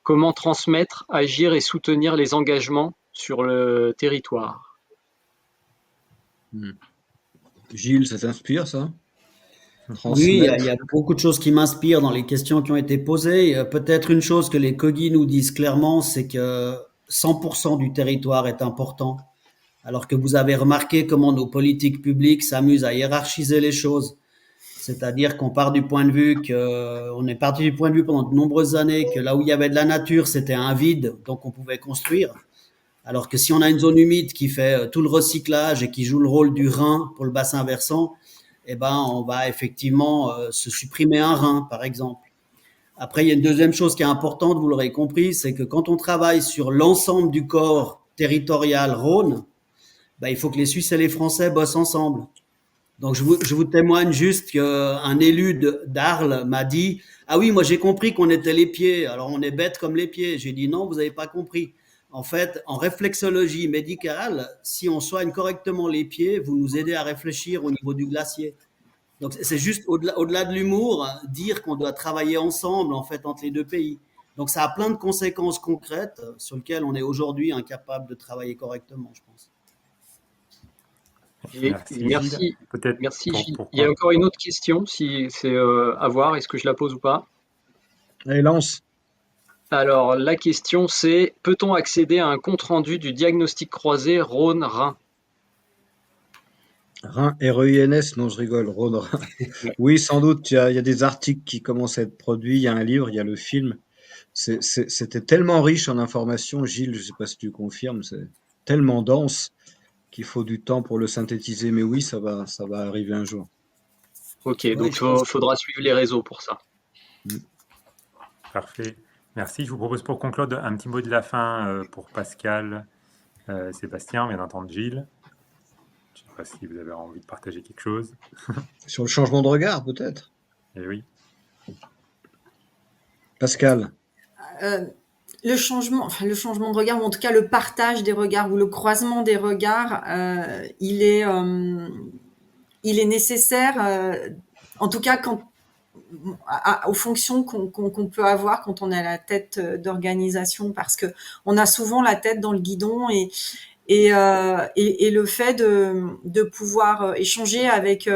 comment transmettre, agir et soutenir les engagements sur le territoire. Gilles, ça t'inspire ça? Oui, il y Transmettre. a beaucoup de choses qui m'inspirent dans les questions qui ont été posées. Peut-être une chose que les Kogi nous disent clairement, c'est que 100% du territoire est important. Alors que vous avez remarqué comment nos politiques publiques s'amusent à hiérarchiser les choses. C'est-à-dire qu'on part du point de vue on est parti du point de vue pendant de nombreuses années que là où il y avait de la nature, c'était un vide, donc on pouvait construire. Alors que si on a une zone humide qui fait tout le recyclage et qui joue le rôle du Rhin pour le bassin versant, eh ben, on va effectivement se supprimer un Rhin, par exemple. Après, il y a une deuxième chose qui est importante, vous l'aurez compris, c'est que quand on travaille sur l'ensemble du corps territorial Rhône, ben, il faut que les Suisses et les Français bossent ensemble. Donc, je vous témoigne juste qu'un élu d'Arles m'a dit « Ah oui, moi j'ai compris qu'on était les pieds, alors on est bêtes comme les pieds. » J'ai dit « Non, vous n'avez pas compris. En fait, en réflexologie médicale, si on soigne correctement les pieds, vous nous aidez à réfléchir au niveau du glacier. » Donc, c'est juste au-delà de l'humour, dire qu'on doit travailler ensemble, en fait, entre les deux pays. Donc, ça a plein de conséquences concrètes sur lesquelles on est aujourd'hui incapable de travailler correctement, je pense. Merci, Peut-être merci pour, Gilles. pour Il y a encore une autre question, si c'est à voir, est-ce que je la pose ou pas? Allez, lance. Alors, la question c'est, peut-on accéder à un compte-rendu du diagnostic croisé Rhône-Rhin? Rhin, R-E-I-N-S, non, je rigole, Rhône, Rhin. Oui, sans doute, il y a des articles qui commencent à être produits, il y a un livre, il y a le film. C'était tellement riche en informations, Gilles, je ne sais pas si tu confirmes, c'est tellement dense qu'il faut du temps pour le synthétiser, mais oui, ça va arriver un jour. Ok, Ouais, donc je pense que- faudra suivre les réseaux pour ça. Parfait. Merci. Je vous propose pour conclure un petit mot de la fin pour Pascal, Sébastien. On vient d'entendre Gilles. Je ne sais pas si vous avez envie de partager quelque chose. Sur le changement de regard, peut-être. Eh oui. Pascal. Le changement de regard, ou en tout cas le partage des regards ou le croisement des regards, il est nécessaire, en tout cas aux fonctions qu'on peut avoir quand on est à la tête d'organisation, parce que on a souvent la tête dans le guidon et le fait de pouvoir échanger avec,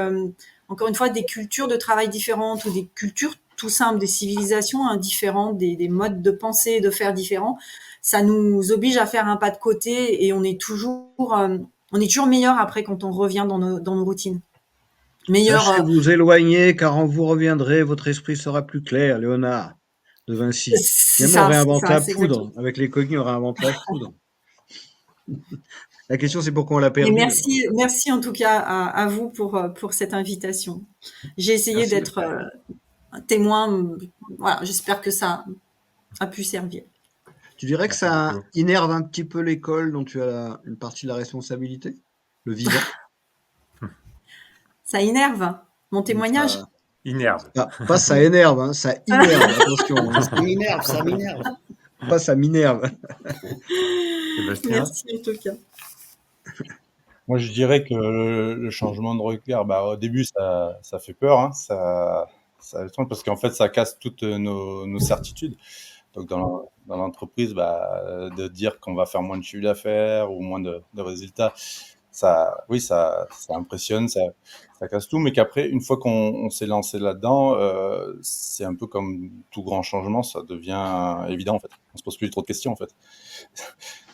encore une fois, des cultures de travail différentes ou des cultures tout simples, des civilisations différentes, des modes de penser et de faire différents, ça nous oblige à faire un pas de côté et on est toujours meilleur après quand on revient dans nos routines. Meilleur. Sachez vous éloigner, car en vous reviendrez, votre esprit sera plus clair, Léonard de Vinci. Même on réinvente la poudre. Avec les cognis, on réinvente la poudre. La question, c'est pourquoi on l'a perdu. Merci en tout cas à vous pour cette invitation. J'ai essayé d'être un témoin. Voilà, j'espère que ça a pu servir. Tu dirais que ça innerve un petit peu l'école dont tu as une partie de la responsabilité, le vivant? Ça énerve mon témoignage. Innerve. Pas ça énerve, hein, ça innerve, attention. Hein. Ça m'énerve. Pas ça m'énerve. Merci en tout cas. Moi, je dirais que le changement de regard, au début, ça fait peur, hein, ça parce qu'en fait, ça casse toutes nos certitudes. Donc, dans l'entreprise, de dire qu'on va faire moins de chiffre d'affaires ou moins de résultats, ça impressionne, ça casse tout, mais qu'après, une fois qu'on s'est lancé là-dedans, c'est un peu comme tout grand changement, ça devient évident, en fait. On se pose plus trop de questions, en fait.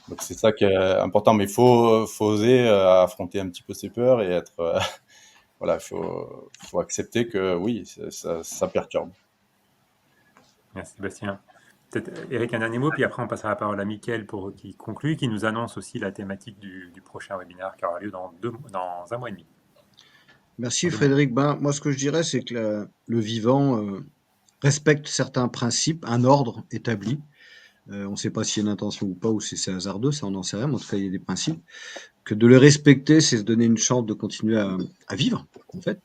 Donc, c'est ça qui est important, mais il faut oser affronter un petit peu ses peurs et être... voilà, faut accepter que oui, ça perturbe. Merci Sébastien. Peut-être Eric, un dernier mot, puis après on passera la parole à Mickaël qui conclut, qui nous annonce aussi la thématique du prochain webinaire qui aura lieu dans un mois et demi. Merci Frédéric. Moi, ce que je dirais, c'est que le vivant respecte certains principes, un ordre établi. On ne sait pas s'il y a une intention ou pas, ou si c'est hasardeux, ça on n'en sait rien, mais en tout cas il y a des principes. Que de les respecter, c'est se donner une chance de continuer à vivre, en fait,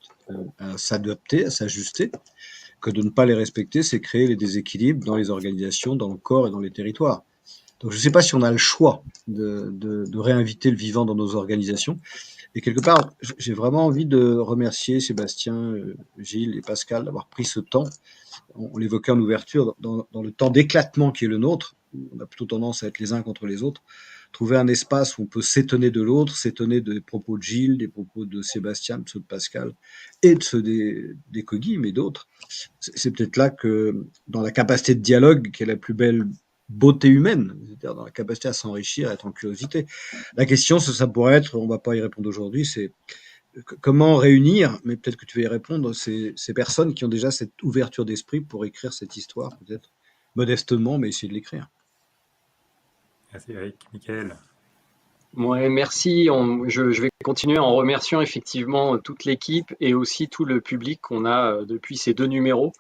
à s'adapter, à s'ajuster. Que de ne pas les respecter, c'est créer les déséquilibres dans les organisations, dans le corps et dans les territoires. Donc je ne sais pas si on a le choix de réinviter le vivant dans nos organisations. Et quelque part, j'ai vraiment envie de remercier Sébastien, Gilles et Pascal d'avoir pris ce temps. On l'évoquait en ouverture, dans le temps d'éclatement qui est le nôtre. On a plutôt tendance à être les uns contre les autres. Trouver un espace où on peut s'étonner de l'autre, s'étonner des propos de Gilles, des propos de Sébastien, de ceux de Pascal, et de ceux des Cogis, mais d'autres. C'est peut-être là que, dans la capacité de dialogue, qui est la plus belle beauté humaine, c'est-à-dire dans la capacité à s'enrichir, à être en curiosité. La question, ça pourrait être, on ne va pas y répondre aujourd'hui, c'est comment réunir, mais peut-être que tu vas y répondre, ces personnes qui ont déjà cette ouverture d'esprit pour écrire cette histoire, peut-être modestement, mais essayer de l'écrire. Merci Eric. Mickaël. Ouais, merci. Je vais continuer en remerciant effectivement toute l'équipe et aussi tout le public qu'on a depuis ces 2 numéros.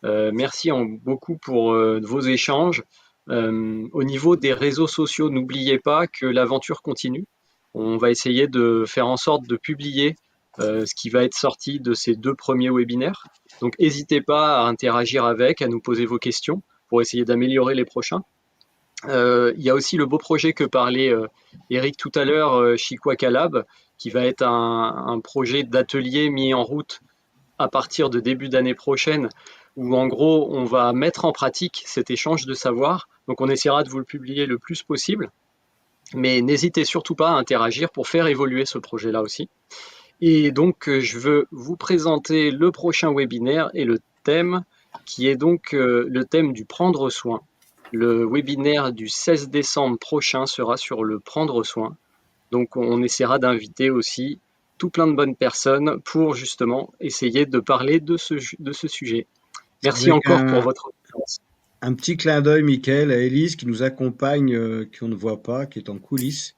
Merci beaucoup pour vos échanges. Au niveau des réseaux sociaux, n'oubliez pas que l'aventure continue. On va essayer de faire en sorte de publier ce qui va être sorti de ces 2 premiers webinaires. Donc n'hésitez pas à interagir avec, à nous poser vos questions pour essayer d'améliorer les prochains. Il y a aussi le beau projet que parlait Eric tout à l'heure, Chikwaka Lab, qui va être un projet d'atelier mis en route à partir de début d'année prochaine, où en gros on va mettre en pratique cet échange de savoir. Donc on essaiera de vous le publier le plus possible, mais n'hésitez surtout pas à interagir pour faire évoluer ce projet-là aussi. Et donc je veux vous présenter le prochain webinaire et le thème, qui est donc le thème du prendre soin. Le webinaire du 16 décembre prochain sera sur le prendre soin. Donc on essaiera d'inviter aussi tout plein de bonnes personnes pour justement essayer de parler de ce sujet. Merci Avec encore pour votre présence. un petit clin d'œil, Mickaël, à Élise qui nous accompagne, qu'on ne voit pas, qui est en coulisses,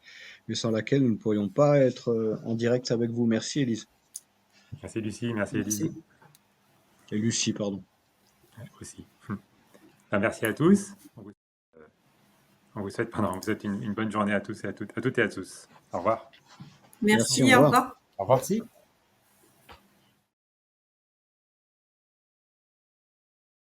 mais sans laquelle nous ne pourrions pas être en direct avec vous. Merci, Élise. Merci Lucie, merci Élise. Merci. Et Lucie, pardon. Aussi. Merci à tous. On vous souhaite une bonne journée à tous et à toutes et à tous. Au revoir. Merci, Merci, au au revoir. revoir. Au revoir. Merci.